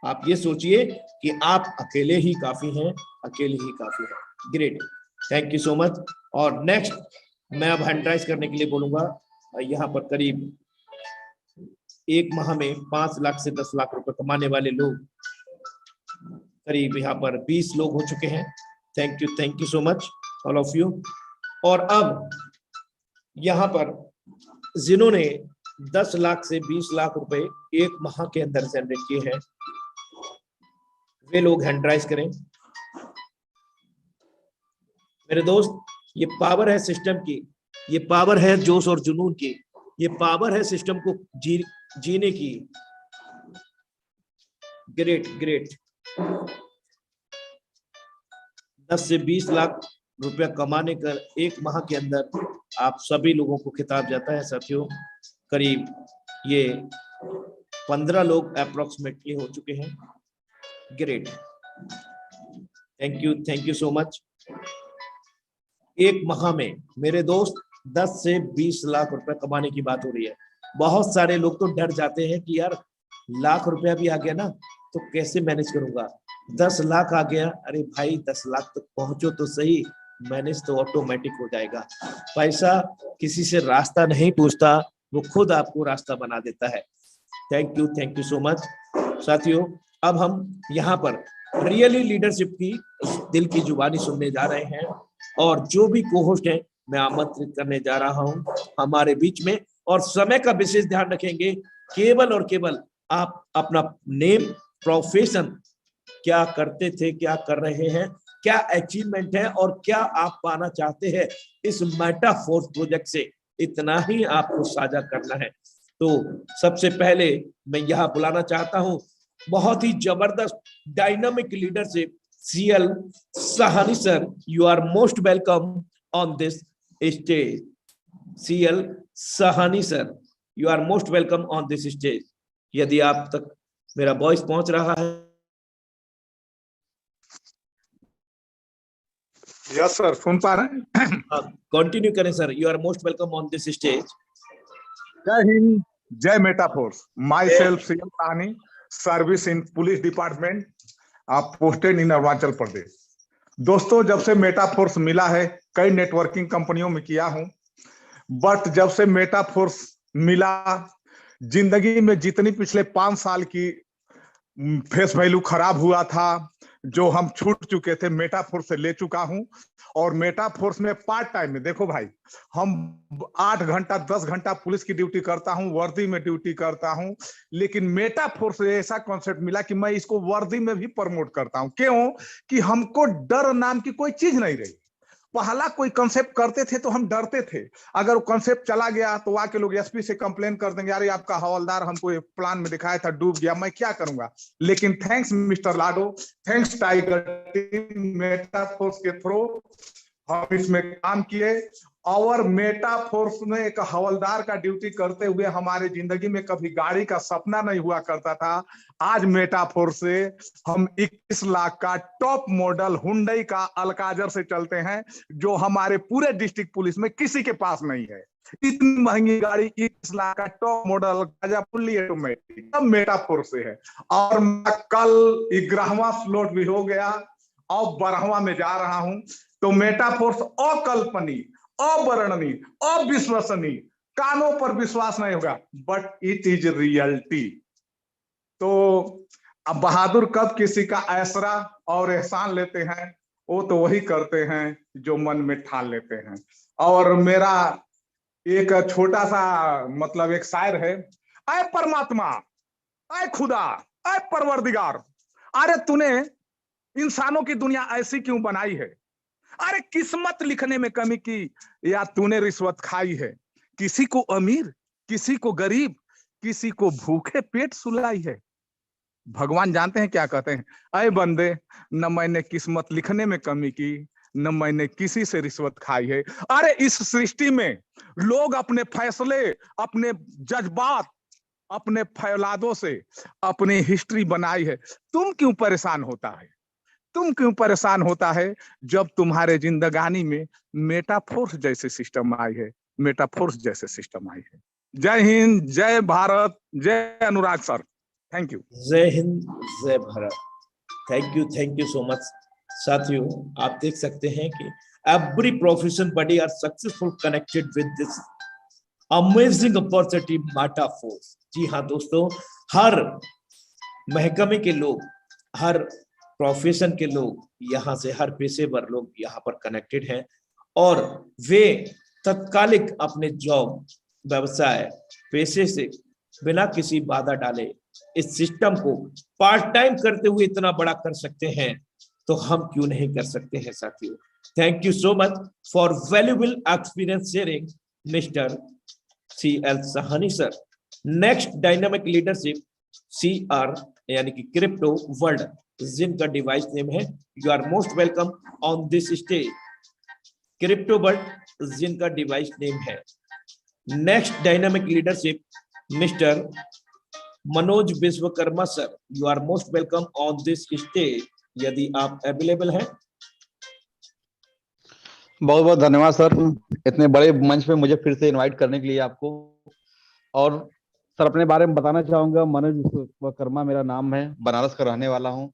आप ये सोचिए कि आप अकेले ही काफी हैं, अकेले ही काफी हैं। Great, thank you so much. और नेक्स्ट मैं अब हैंड राइज करने के लिए बोलूंगा। यहाँ पर करीब एक माह में 5 लाख से 10 लाख रुपए कमाने वाले लोग करीब यहाँ पर 20 लोग हो चुके हैं। Thank you so much all of you. और अब यहाँ पर जिन्होंने 10 लाख से 20 लाख रुपए एक माह के अंदर जनरेट किए हैं वे लोग हैंड राइज करें। मेरे दोस्त, ये पावर है सिस्टम की, ये पावर है जोश और जुनून की, ये पावर है सिस्टम को जीने की। Great great. 10 से 20 लाख रुपया कमाने का एक माह के अंदर आप सभी लोगों को खिताब जाता है साथियों। करीब ये 15 लोग अप्रोक्सीमेटली हो चुके हैं। Great, thank you so much. एक माह में मेरे दोस्त 10 से 20 लाख रुपए कमाने की बात हो रही है। बहुत सारे लोग तो डर जाते हैं कि यार लाख रुपया भी आ गया ना तो कैसे मैनेज करूंगा, 10 लाख आ गया, अरे भाई 10 लाख तक पहुंचो तो सही, मैनेज तो ऑटोमेटिक हो जाएगा। पैसा किसी से रास्ता नहीं पूछता, वो खुद आपको रास्ता बना देता है। थैंक यू सो मच साथियों। अब हम यहाँ पर रियली लीडरशिप की दिल की जुबानी सुनने जा रहे हैं और जो भी को-होस्ट है मैं आमंत्रित करने जा रहा हूं हमारे बीच में, और समय का विशेष ध्यान रखेंगे। केवल और केवल आप अपना नेम, प्रोफेशन, क्या करते थे, क्या कर रहे हैं, क्या अचीवमेंट है और क्या आप पाना चाहते हैं इस मेटाफोर्स प्रोजेक्ट से, इतना ही आपको साझा करना है। तो सबसे पहले मैं यहाँ बुलाना चाहता हूँ बहुत ही जबरदस्त dynamic leadership CL Sahani sir, you are most welcome on this stage. CL Sahani sir, you are most welcome on this stage. यदि आप तक मेरा वॉइस पहुंच रहा है। यस सर, सुन पा रहे हैं। कंटिन्यू करें sir, you are most welcome on this stage. Jai Hind, Jai Metaforce. Myself CL Sahani, service in police department, आप पोस्टेड इन अरुणाचल प्रदेश। दोस्तों, जब से मेटाफोर्स मिला है, कई नेटवर्किंग कंपनियों में किया हूं, बट जब से मेटाफोर्स मिला जिंदगी में जितनी पिछले 5 साल की फेस वैल्यू खराब हुआ था, जो हम छूट चुके थे, मेटाफोर्स से ले चुका हूं। और मेटाफोर्स में पार्ट टाइम में देखो भाई, हम 8 घंटा 10 घंटा पुलिस की ड्यूटी करता हूं, वर्दी में ड्यूटी करता हूं, लेकिन मेटाफोर्स से ऐसा कॉन्सेप्ट मिला कि मैं इसको वर्दी में भी प्रमोट करता हूं। क्यों? कि हमको डर नाम की कोई चीज नहीं रही। पहला कोई कंसेप्ट करते थे तो हम डरते थे, अगर वो कंसेप्ट चला गया तो आके लोग एसपी से कंप्लेन कर देंगे, अरे आपका हवलदार हमको प्लान में दिखाया था, डूब गया, मैं क्या करूंगा। लेकिन थैंक्स मिस्टर लाडो, थैंक्स टाइगर टीम, मेटाफोर्स के थ्रू हम इसमें काम किए। और मेटाफोर्स में एक हवलदार का ड्यूटी करते हुए हमारे जिंदगी में कभी गाड़ी का सपना नहीं हुआ करता था। आज मेटाफोर्स से हम 21 लाख का टॉप मॉडल हुंडई का अल्काजर से चलते हैं, जो हमारे पूरे डिस्ट्रिक्ट पुलिस में किसी के पास नहीं है। इतनी महंगी गाड़ी, 21 लाख का top model Alcazar fully automatic, सब मेटाफोर्स से है। और कल 11वां स्लॉट भी हो गया और 12वां में जा रहा हूं। तो मेटाफोर्स अकल्पनीय, अवर्णनीय, अविश्वसनीय, कानों पर विश्वास नहीं होगा, बट इट इज रियलिटी। तो अब बहादुर कब किसी का ऐसरा और एहसान लेते हैं, वो तो वही करते हैं जो मन में ठान लेते हैं। और मेरा एक छोटा सा मतलब एक शायर है, ऐ परमात्मा, ऐ खुदा, ऐ परवरदिगार, अरे तूने इंसानों की दुनिया ऐसी क्यों बनाई है? अरे किस्मत लिखने में कमी की या तूने रिश्वत खाई है? किसी को अमीर, किसी को गरीब, किसी को भूखे पेट सुलाई है। भगवान जानते हैं क्या कहते हैं, अय बंदे, न मैंने किस्मत लिखने में कमी की, न मैंने किसी से रिश्वत खाई है। अरे इस सृष्टि में लोग अपने फैसले, अपने जज्बात, अपने फैलादों से अपनी हिस्ट्री बनाई है। तुम क्यों परेशान होता है? तुम क्यों परेशान होता है जब तुम्हारे जिंदगानी में मेटाफोर्स जैसे सिस्टम आई है, मेटाफोर्स जैसे सिस्टम आई है। जय हिंद, जय भारत, जय अनुराग sir, thank you. Jai Hind, Jai Bharat. Thank you so much. साथियों, आप देख सकते हैं कि every profession buddy are successful connected with this amazing opportunity Metaforce. जी हाँ दोस्तों, हर महकमे के लोग, हर प्रोफेशन के लोग यहाँ से, हर पेशेवर लोग यहाँ पर कनेक्टेड हैं और वे तत्कालिक अपने जॉब, व्यवसाय, पेशे से बिना किसी बाधा डाले इस सिस्टम को पार्ट टाइम करते हुए इतना बड़ा कर सकते हैं, तो हम क्यों नहीं कर सकते हैं साथियों। Thank you so much for valuable experience sharing mister CL Sahani sir. Next dynamic leadership CR यानी कि क्रिप्टो वर्ल्ड, जिनका डिवाइस नेम है, you are most welcome on this stage. Crypto world जिनका डिवाइस नेम है। Next dynamic leadership mister Manoj Vishwakarma sir, you are most welcome on this stage, यदि आप available हैं। बहुत बहुत धन्यवाद सर, इतने बड़े मंच पे मुझे फिर से इनवाइट करने के लिए आपको। और सर अपने बारे में बताना चाहूंगा, मनोज विश्वकर्मा मेरा नाम है, बनारस का रहने वाला हूं।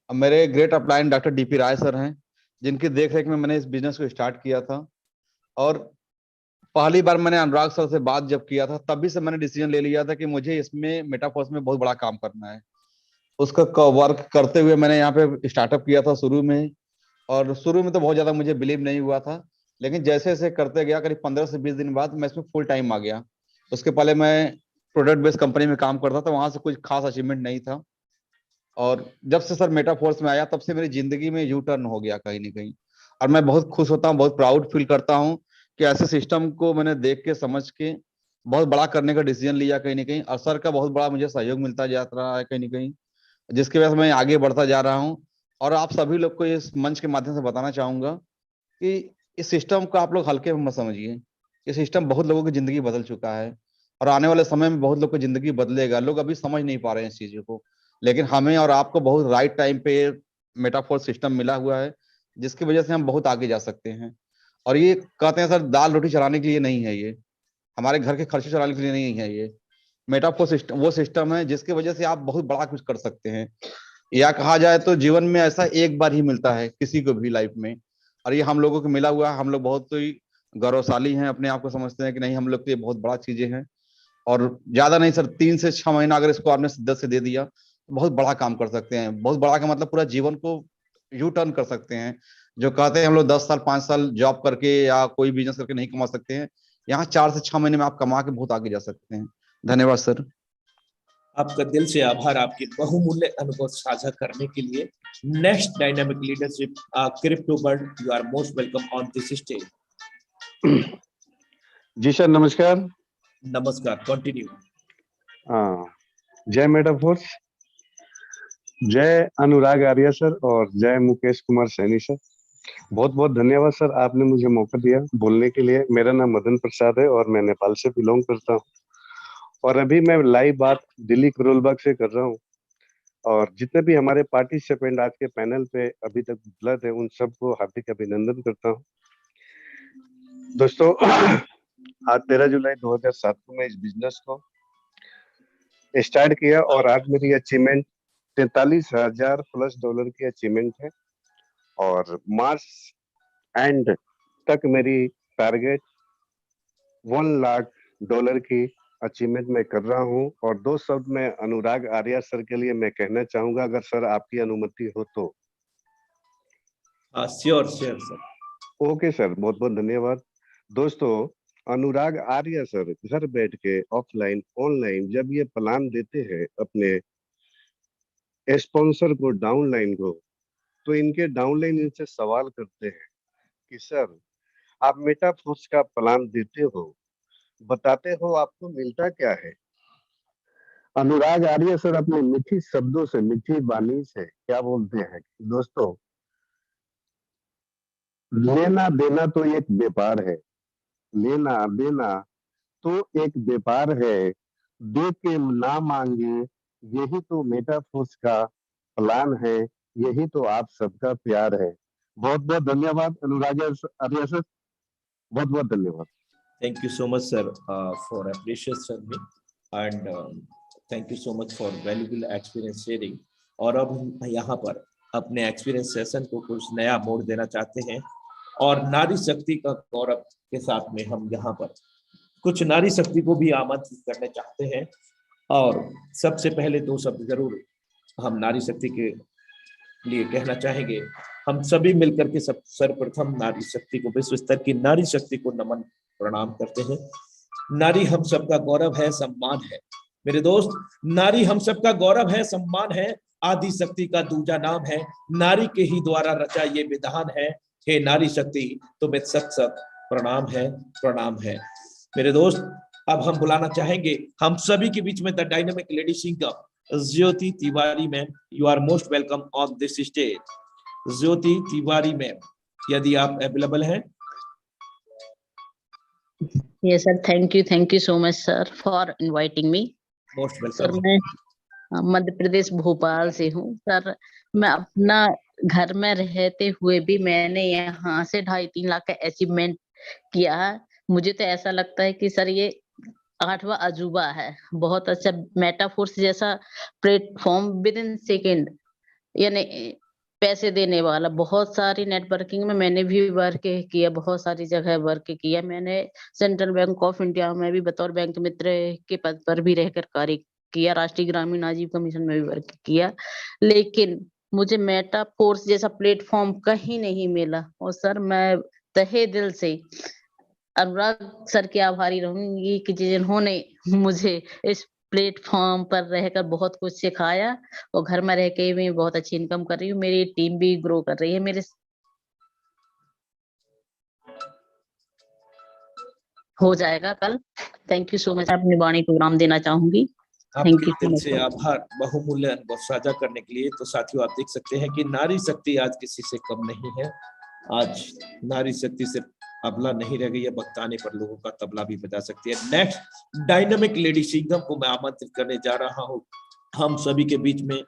अब मेरे ग्रेट अपलाइन डॉक्टर DP राय सर हैं, जिनकी देखरेख में मैंने इस बिजनेस को स्टार्ट किया था। और पहली बार मैंने अनुराग सर से बात जब किया था, तभी से मैंने डिसीजन ले लिया था कि मुझे इसमें मेटाफोर्स में बहुत बड़ा काम करना है। उसका वर्क करते हुए मैंने यहाँ पे स्टार्टअप किया था शुरू में, और शुरू में तो बहुत ज्यादा मुझे बिलीव नहीं हुआ था, लेकिन जैसे जैसे करते गया, करीब 15 से 20 दिन बाद मैं इसमें फुल टाइम आ गया। उसके पहले मैं प्रोडक्ट बेस्ड कंपनी में काम करता था, वहां से कुछ खास अचीवमेंट नहीं था। और जब से सर मेटाफोर्स में आया, तब से मेरी जिंदगी में यू टर्न हो गया कहीं ना कहीं। और मैं बहुत खुश होता हूँ, बहुत प्राउड फील करता हूँ कि ऐसे सिस्टम को मैंने देख के, समझ के बहुत बड़ा करने का डिसीजन लिया कहीं ना कहीं। और सर का बहुत बड़ा मुझे सहयोग मिलता जा रहा है कहीं ना कहीं, जिसकी वजह से मैं आगे बढ़ता जा रहा हूँ। और आप सभी लोग को इस मंच के माध्यम से बताना चाहूंगा कि इस सिस्टम को आप लोग हल्के में मत समझिए। ये सिस्टम बहुत लोगों की जिंदगी बदल चुका है, और आने वाले समय में बहुत लोग की जिंदगी बदलेगा। लोग अभी समझ नहीं पा रहे हैं इस चीजों को, लेकिन हमें और आपको बहुत राइट टाइम पे मेटाफोर सिस्टम मिला हुआ है, जिसकी वजह से हम बहुत आगे जा सकते हैं। और ये कहते हैं सर, दाल रोटी चलाने के लिए नहीं है, ये हमारे घर के खर्चे चलाने के लिए नहीं है। ये मेटाफोर सिस्टम वो सिस्टम है जिसकी वजह से आप बहुत बड़ा कुछ कर सकते हैं। या कहा जाए तो जीवन में ऐसा एक बार ही मिलता है किसी को भी लाइफ में, और ये हम लोगों को मिला हुआ है। हम लोग बहुत ही गौरवशाली हैं, अपने आप को समझते हैं कि नहीं, हम लोग के लिए बहुत बड़ा चीजें हैं। और ज्यादा नहीं सर, 3 से 6 महीना अगर इसको आपने शिद्दत से दे दिया तो बहुत बड़ा काम कर सकते हैं। बहुत बड़ा का मतलब पूरा जीवन को यू टर्न कर सकते हैं। जो कहते हैं हम लोग 10 साल 5 साल जॉब करके या कोई बिजनेस करके नहीं कमा सकते हैं, यहाँ 4 से 6 महीने में आप कमा के बहुत आगे जा सकते हैं। धन्यवाद सर। आपका दिल से आभार आपके बहुमूल्य अनुभव साझा करने के लिए। Next dynamic leadership crypto world, you are most welcome on this stage. जी सर, नमस्कार। नमस्कार, कंटिन्यू। जय मेटाफोर्स, जय अनुराग आर्या सर और जय मुकेश कुमार सैनी सर। बहुत बहुत धन्यवाद सर, आपने मुझे मौका दिया बोलने के लिए। मेरा नाम मदन प्रसाद है और मैं नेपाल से बिलोंग करता हूँ और अभी मैं लाइव बात दिल्ली करोल बाग से कर रहा हूँ। और जितने भी हमारे पार्टिसिपेंट आज के पैनल पे अभी तक उपलब्ध है, उन सबको हार्दिक अभिनंदन करता हूँ। दोस्तों, आज 13 जुलाई 2007 को मैं इस बिजनेस को स्टार्ट किया और आज मेरी अचीवमेंट 43,000 प्लस डॉलर की अचीवमेंट है और मार्च एंड तक मेरी टारगेट 1 लाख डॉलर की अचीवमेंट मैं कर रहा हूं। और 2 शब्द मैं अनुराग आर्या सर के लिए मैं कहना चाहूंगा, अगर सर आपकी अनुमति हो तो। Sure sure sir. Okay sir, बहुत बहुत धन्यवाद। दोस्तों, अनुराग आर्या सर घर बैठ के ऑफलाइन ऑनलाइन जब ये प्लान देते हैं अपने स्पॉन्सर को, डाउनलाइन को, तो इनके डाउनलाइन इनसे सवाल करते हैं कि सर आप मेटाफोर्स का प्लान देते हो, बताते हो आपको मिलता क्या है। अनुराग आर्य सर अपने मीठी शब्दों से, मीठी वाणी से क्या बोलते हैं दोस्तों, लेना देना तो एक व्यापार है, लेना देना तो एक व्यापार है, दे के ना मांगे यही तो मेटाफोर्स का प्लान है, यही तो आप सबका प्यार है। बहुत बहुत धन्यवाद अनुराग आर्य सर, बहुत बहुत धन्यवाद। Thank you so much, sir, for appreciation me, and thank you so much for valuable experience sharing. और अब हम यहाँ पर अपने एक्सपीरियंस सेशन को कुछ नया मोड़ देना चाहते हैं और नारी शक्ति का गौरव के साथ में हम यहाँ पर कुछ नारी शक्ति को भी आमंत्रित करने चाहते हैं। और सबसे पहले 2 शब्द जरूर हम नारी शक्ति के लिए कहना चाहेंगे। हम सभी मिलकर के सब सर्वप्रथम नारी शक्ति को, विश्व स्तर की नारी शक्ति को नमन प्रणाम करते हैं। नारी हम सबका गौरव है, सम्मान है। मेरे दोस्त, नारी हम सबका गौरव है, सम्मान है, आदि शक्ति का दूजा नाम है, नारी के ही द्वारा रचा ये विधान है। हे नारी शक्ति, तुम्हें सत सत प्रणाम है, प्रणाम है। मेरे दोस्त, अब हम बुलाना चाहेंगे हम सभी के बीच में the dynamic lady singer Jyoti Tiwari ma'am, you are most welcome on this stage. Jyoti Tiwari ma'am, यदि आप अवेलेबल हैं। Yes, sir. Thank you so much, sir, for inviting me. Most sir welcome. मैं मध्य प्रदेश भोपाल से हूँ। सर मैं अपना घर में रहते हुए भी मैंने यहाँ से 2.5-3 लाख का अचीवमेंट किया है। मुझे तो ऐसा लगता है कि सर ये 8वां अजूबा है। बहुत अच्छा मेटाफोर्स जैसा प्लेटफॉर्म विद इन सेकेंड, यानी पैसे देने वाला। बहुत सारी नेटवर्किंग में मैंने भी वर्क किया, बहुत सारी जगह वर्क किया। मैंने सेंट्रल बैंक ऑफ इंडिया में भी बतौर बैंक मित्र के पद पर भी रहकर कार्य किया, राष्ट्रीय ग्रामीण आजीविका मिशन में भी वर्क किया, लेकिन मुझे मेटाफोर्स जैसा प्लेटफॉर्म कहीं नहीं मिला। और सर मैं तहे दिल से अनुराग सर की आभारी रहूंगी कि जिन्होंने मुझे इस प्लेटफॉर्म पर रहकर बहुत कुछ सिखाया और घर में रह के भी बहुत अच्छी इनकम कर रही हूँ। मेरी टीम भी ग्रो कर रही है। मेरे हो जाएगा कल। Thank you so much. अपनी वाणी को विराम देना चाहूंगी। थैंक आपके यू दिल सो से मच। आभार बहुमूल्य अनुभव साझा करने के लिए। तो साथियों, आप देख सकते हैं कि नारी शक्ति आज किसी से कम नहीं है। आज नारी शक्ति सिर्फ अबला नहीं रह गई है, बख्ताने पर लोगों का तबला भी बजा सकती है। नेक्स्ट डायनामिक लेडी सिंगम को मैं आमंत्रित करने जा रहा हूँ हम सभी के बीच में।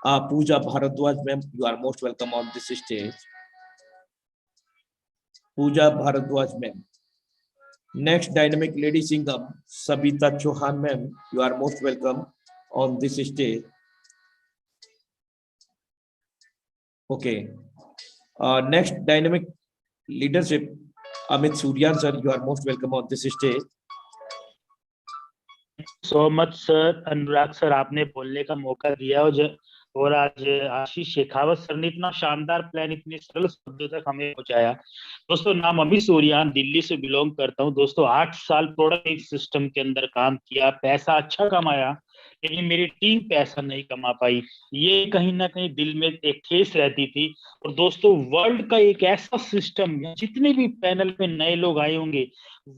Pooja Bhardwaj ma'am, you are most welcome on this stage. Pooja Bhardwaj ma'am. Next dynamic lady Singham Sabita Chauhan ma'am, you are most welcome on this stage. Okay, next dynamic leadership Amit Suryan sir, you are most welcome on this stage. So much sir, Anurag sir, आपने बोलने का मौका दिया। और आज आशीष Shekhawat sir ने इतना शानदार प्लान इतने सरल शब्दों तक हमें पहुंचाया। दोस्तों, नाम अमित सूर्यान, दिल्ली से बिलोंग करता हूं। दोस्तों, 8 साल प्रोडक्ट सिस्टम के अंदर काम किया, पैसा अच्छा कमाया, लेकिन मेरी टीम पैसा नहीं कमा पाई। ये कहीं ना कहीं दिल में एक ठेस रहती थी। और दोस्तों, वर्ल्ड का एक ऐसा सिस्टम, जितने भी पैनल पे नए लोग आए होंगे,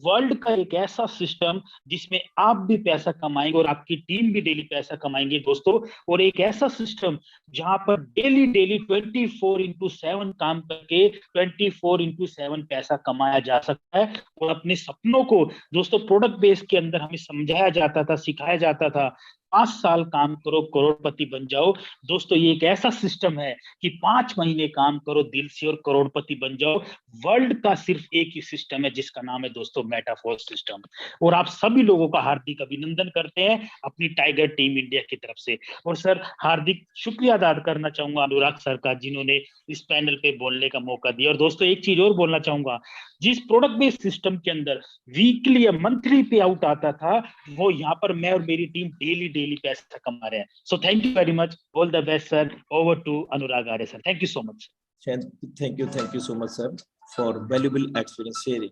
वर्ल्ड का एक ऐसा सिस्टम जिसमें आप भी पैसा कमाएंगे और आपकी टीम भी डेली पैसा कमाएंगे दोस्तों। और एक ऐसा सिस्टम जहां पर डेली डेली 24x7 काम करके 24x7 पैसा कमाया जा सकता है। और अपने सपनों को दोस्तों प्रोडक्ट बेस के अंदर हमें समझाया जाता था, सिखाया जाता था, 5 साल काम करो, करोड़पति बन जाओ। दोस्तों, ये एक ऐसा सिस्टम है कि 5 महीने काम करो दिल से और करोड़पति बन जाओ। वर्ल्ड का सिर्फ एक ही सिस्टम है जिसका नाम है दोस्तों मेटाफोर्स सिस्टम। और आप सभी लोगों का हार्दिक अभिनंदन करते हैं अपनी टाइगर टीम इंडिया की तरफ से। और सर, हार्दिक शुक्रिया अदा करना चाहूंगा अनुराग सर का, जिन्होंने इस पैनल पे बोलने का मौका दिया। और दोस्तों, एक चीज और बोलना चाहूंगा, जिस प्रोडक्ट बेस्ड सिस्टम के अंदर वीकली या मंथली पे आउट आता था, वो यहाँ पर मैं और मेरी टीम डेली डेली पैसा कमा रहे हैं। So thank you very much, all the best sir. Over to Anurag Arya sir, thank you so much. Thank you so much, sir, for valuable experience sharing.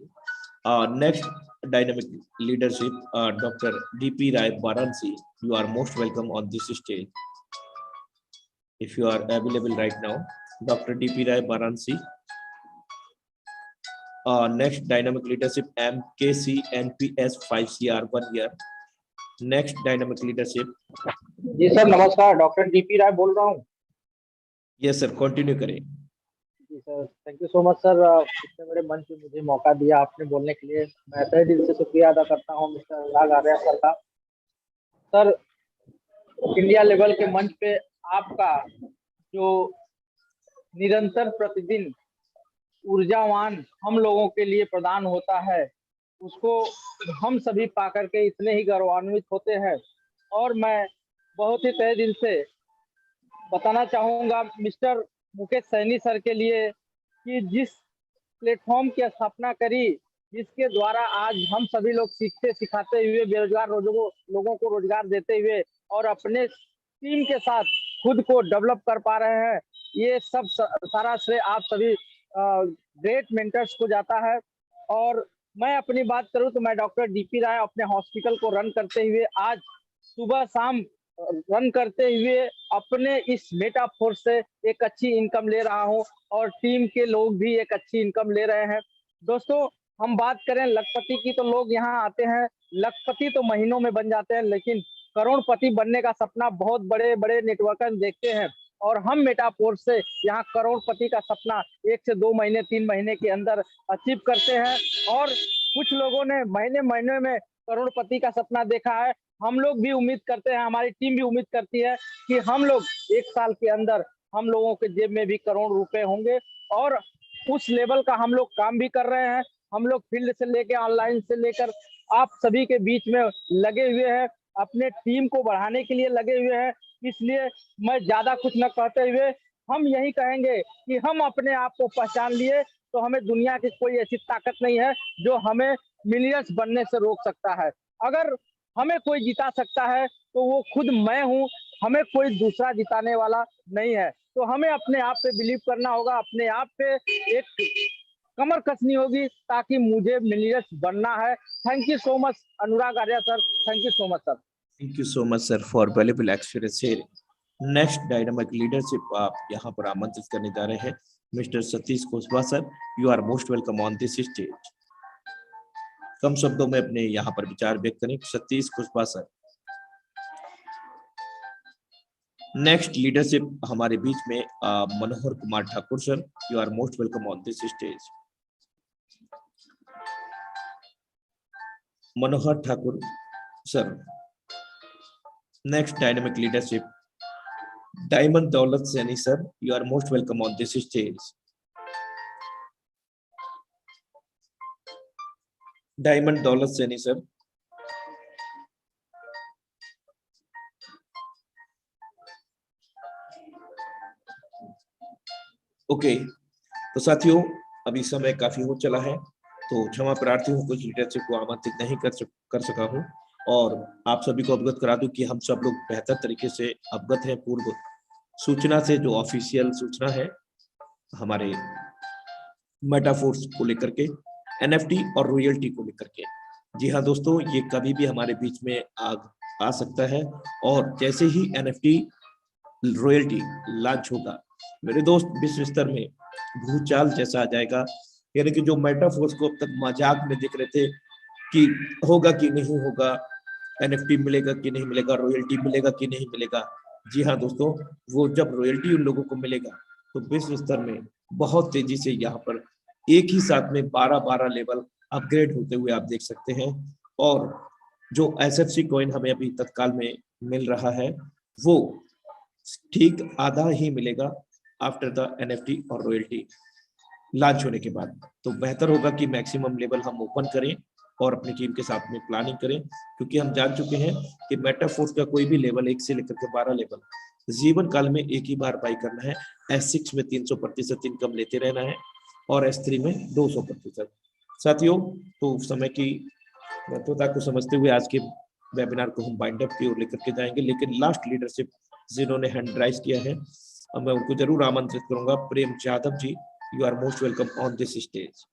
Next, dynamic leadership, Dr. D.P. Rai Varanasi. You are most welcome on this stage. If you are available right now, Dr. D.P. Rai Varanasi. Next, dynamic leadership, MKC NPS 5CR 1 year. Next, dynamic leadership. जी sir, नमस्कार, doctor DP Rai बोल रहा हूँ। Yes sir, continue करें। जी sir, thank you so much sir, इतने बड़े मंच पे मुझे मौका दिया आपने बोलने के लिए। मैं तहे दिल से शुक्रिया अदा करता हूँ मिस्टर अनुराग आर्य सर का। सर, इंडिया लेवल के मंच पे आपका जो निरंतर प्रतिदिन ऊर्जावान हम लोगों के लिए प्रदान होता है, उसको हम सभी पा करके इतने ही गौरवान्वित होते हैं। और मैं बहुत ही तहे दिल से बताना चाहूँगा मिस्टर मुकेश सैनी सर के लिए कि जिस प्लेटफॉर्म की स्थापना करी, जिसके द्वारा आज हम सभी लोग सीखते सिखाते हुए, बेरोजगार लोगों को रोजगार देते हुए और अपने टीम के साथ खुद को डेवलप कर पा रहे हैं, ये सब सारा श्रेय आप सभी ग्रेट मेंटर्स को जाता है। और मैं अपनी बात करूं तो मैं डॉक्टर डीपी राय अपने हॉस्पिटल को रन करते हुए, आज सुबह शाम रन करते हुए अपने इस मेटाफोर्स से एक अच्छी इनकम ले रहा हूं और टीम के लोग भी एक अच्छी इनकम ले रहे हैं। दोस्तों, हम बात करें लखपति की तो लोग यहाँ आते हैं, लखपति तो महीनों में बन जाते हैं, लेकिन करोड़पति बनने का सपना बहुत बड़े बड़े नेटवर्कर देखते हैं। और हम मेटाफोर्स से यहाँ करोड़पति का सपना 1 से 2 महीने 3 महीने के अंदर अचीव करते हैं। और कुछ लोगों ने महीने महीने में करोड़पति का सपना देखा है। हम लोग भी उम्मीद करते हैं, हमारी टीम भी उम्मीद करती है कि हम लोग 1 साल के अंदर हम लोगों के जेब में भी करोड़ रुपए होंगे। और उस लेवल का हम लोग काम भी कर रहे हैं। हम लोग फील्ड से लेकर ऑनलाइन से लेकर आप सभी के बीच में लगे हुए हैं, अपने टीम को बढ़ाने के लिए लगे हुए हैं। इसलिए मैं ज्यादा कुछ न कहते हुए हम यही कहेंगे कि हम अपने आप को पहचान लिए तो हमें दुनिया की कोई ऐसी ताकत नहीं है जो हमें मिलियंस बनने से रोक सकता है। अगर हमें कोई जिता सकता है तो वो खुद मैं हूँ, हमें कोई दूसरा जिताने वाला नहीं है। तो हमें अपने आप पे बिलीव करना होगा, अपने आप पे एक कमर कसनी होगी ताकि मुझे मिलियंस बनना है। Thank you so much Anurag Arya sir, thank you so much sir. Thank you so much sir for valuable experience sharing. Next, dynamic leadership आप यहाँ पर आमंत्रित करने जा रहे हैं mister Satish Kushwaha sir. You are most welcome on this stage. कम शब्दों में अपने यहाँ पर विचार व्यक्त करें Satish Kushwaha sir. Next leadership हमारे बीच में Manohar Kumar Thakur sir. You are most welcome on this stage. Manohar Thakur sir. Next, dynamic leadership diamond Daulat Saini sir. You are most welcome on this stage. Diamond Daulat Saini sir. Okay, तो साथियों अभी समय काफी हो चला है, तो क्षमा प्रार्थी हूँ कुछ लीडरशिप को आमंत्रित नहीं कर सका हूँ। और आप सभी को अवगत करा दूं कि हम सब लोग बेहतर तरीके से अवगत हैं पूर्व सूचना से, जो ऑफिशियल सूचना है हमारे मेटाफोर्स को लेकर के, एनएफटी और रॉयल्टी को लेकर के। जी हाँ दोस्तों, ये कभी भी हमारे बीच में आ सकता है, और जैसे ही एनएफटी रॉयल्टी लॉन्च होगा मेरे दोस्त, विश्व स्तर में भूचाल जैसा आ जाएगा। यानी कि जो मेटाफोर्स को अब तक मजाक में देख रहे थे कि होगा कि नहीं होगा, एनएफटी मिलेगा कि नहीं मिलेगा, रॉयल्टी मिलेगा कि नहीं मिलेगा, जी हाँ दोस्तों, वो जब रॉयल्टी उन लोगों को मिलेगा तो विश्व स्तर में बहुत तेजी से यहाँ पर एक ही साथ में 12-12 लेवल अपग्रेड होते हुए आप देख सकते हैं। और जो एसएफसी कॉइन हमें अभी तत्काल में मिल रहा है वो ठीक आधा ही मिलेगा आफ्टर द एनएफटी और रॉयल्टी लॉन्च होने के बाद। तो बेहतर होगा कि मैक्सिमम लेवल हम ओपन करें और अपनी टीम के साथ में प्लानिंग करें, क्योंकि हम जान चुके हैं कि मेटाफोर्स का कोई भी लेवल 1 से लेकर के 12 लेवल जीवन काल में एक ही बार बाई करना है। S6 में 300% इनकम लेते रहना है और S3 में 200%। साथियों, तो समय की महत्वता को समझते हुए आज के वेबिनार को हम बाइंड अप की ओर लेकर के जाएंगे, लेकिन लास्ट लीडरशिप जिन्होंने हैंड राइज किया है मैं उनको जरूर आमंत्रित करूंगा। Prem Yadav ji, you are most welcome on this stage.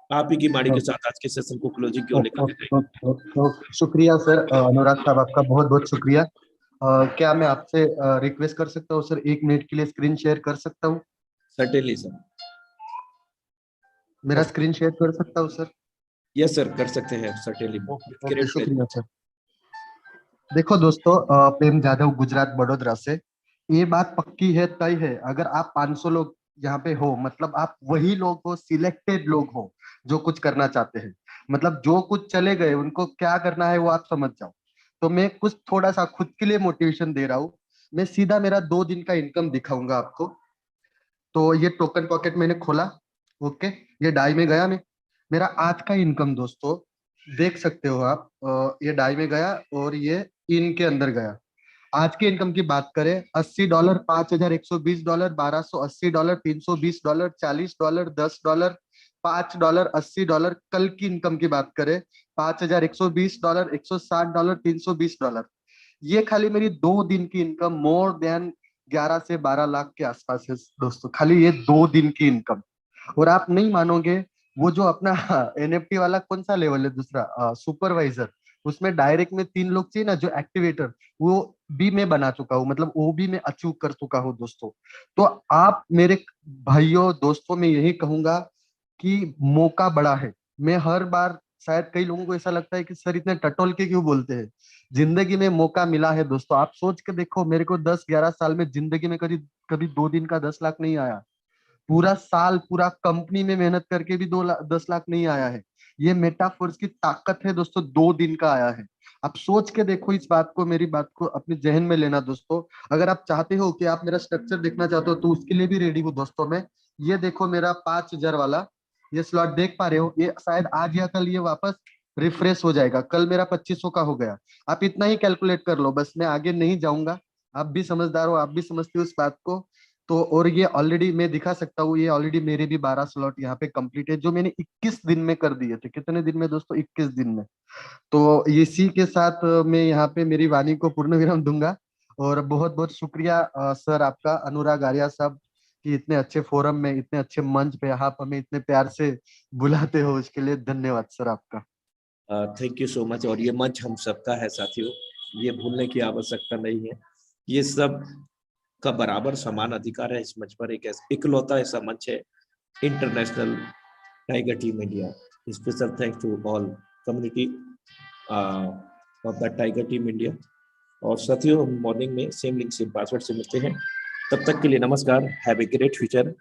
आप ही की बाणी के साथ आज के सेशन को क्लोजिंग की ओर लेकर के जाएंगे। शुक्रिया सर, अनुराग साहब आपका बहुत बहुत शुक्रिया। क्या मैं आपसे रिक्वेस्ट कर सकता हूँ सर, 1 मिनट के लिए स्क्रीन शेयर कर सकता हूँ? Certainly sir. मेरा स्क्रीन शेयर कर सकता हूँ सर? यस सर, कर सकते हैं सर्टेनली। ओके, शुक्रिया सर। देखो दोस्तों, प्रेम यादव, गुजरात बड़ोदरा से। ये बात पक्की है, तय है, अगर आप 500 लोग यहाँ पे हो, मतलब आप वही लोग हो, सिलेक्टेड लोग हो जो कुछ करना चाहते हैं, मतलब जो कुछ चले गए उनको क्या करना है वो आप समझ जाओ। तो मैं कुछ थोड़ा सा खुद के लिए मोटिवेशन दे रहा हूँ। मैं सीधा मेरा 2 दिन का इनकम दिखाऊंगा आपको। तो ये टोकन पॉकेट मैंने खोला, ओके, ये डाई में गया मैं। मेरा आज का इनकम दोस्तों देख सकते हो आप, ये डाई में गया और ये इन के अंदर गया। आज के इनकम की बात करें, $80, $5120, $1280, $320, $40, $10, $5, $80। कल की इनकम की बात करें, $5120, $160, $320। ये खाली मेरी 2 दिन की इनकम मोर देन 11 से 12 लाख के आसपास है दोस्तों, खाली ये 2 दिन की इनकम। और आप नहीं मानोगे, वो जो अपना एनएफटी वाला कौन सा लेवल है दूसरा, सुपरवाइजर, उसमें डायरेक्ट में 3 लोग चाहिए ना जो एक्टिवेटर, वो भी मैं बना चुका हूँ, मतलब वो भी मैं अचीव कर चुका हूँ दोस्तों। तो आप मेरे भाइयों दोस्तों, मैं यही कहूंगा कि मौका बड़ा है। मैं हर बार, शायद कई लोगों को ऐसा लगता है कि सर इतने टटोल के क्यों बोलते हैं, जिंदगी में मौका मिला है दोस्तों। आप सोच के देखो, मेरे को 10-11 साल में जिंदगी में कभी कभी 2 दिन का 10 लाख नहीं आया। पूरा साल, पूरा कंपनी में मेहनत करके भी 10 लाख नहीं आया है। ये मेटाफोर्स की ताकत है दोस्तों, 2 दिन का आया है। आप सोच के देखो इस बात को, मेरी बात को अपने जहन में लेना दोस्तों। अगर आप चाहते हो कि आप मेरा स्ट्रक्चर देखना चाहते हो तो उसके लिए भी रेडी हूँ दोस्तों मैं। ये देखो मेरा 5000 वाला ये स्लॉट देख पा रहे हो, ये शायद आज या कल ये वापस रिफ्रेश हो जाएगा। कल मेरा 2500 का हो गया। आप इतना ही कैलकुलेट कर लो, बस मैं आगे नहीं जाऊंगा। आप भी समझदार हो, आप भी समझते हो इस बात को। तो और ये ऑलरेडी मैं दिखा सकता हूँ, ये ऑलरेडी मेरे भी 12 स्लॉट यहाँ पे कंप्लीट है, जो मैंने 21 दिन में कर दिए थे। कितने दिन में दोस्तों? 21 दिन में। तो इसी के साथ मैं यहाँ पे मेरी वाणी को पूर्ण विराम दूंगा। और बहुत बहुत शुक्रिया सर आपका, अनुराग आर्या साहब, कि इतने अच्छे फोरम में, इतने अच्छे मंच पे आप हमें इतने प्यार से बुलाते हो, उसके लिए धन्यवाद सर आपका। Thank you so much. और ये मंच हम सबका है साथियों, ये भूलने की आवश्यकता नहीं है। ये सब का बराबर समान अधिकार है इस मंच पर। एक इकलौता ऐसा मंच है, international tiger team India. Special thanks to all community of the tiger team India. और साथियों, हम मॉर्निंग में सेम लिंक सेम पासवर्ड से मिलते हैं। तब तक के लिए नमस्कार। Have a great future.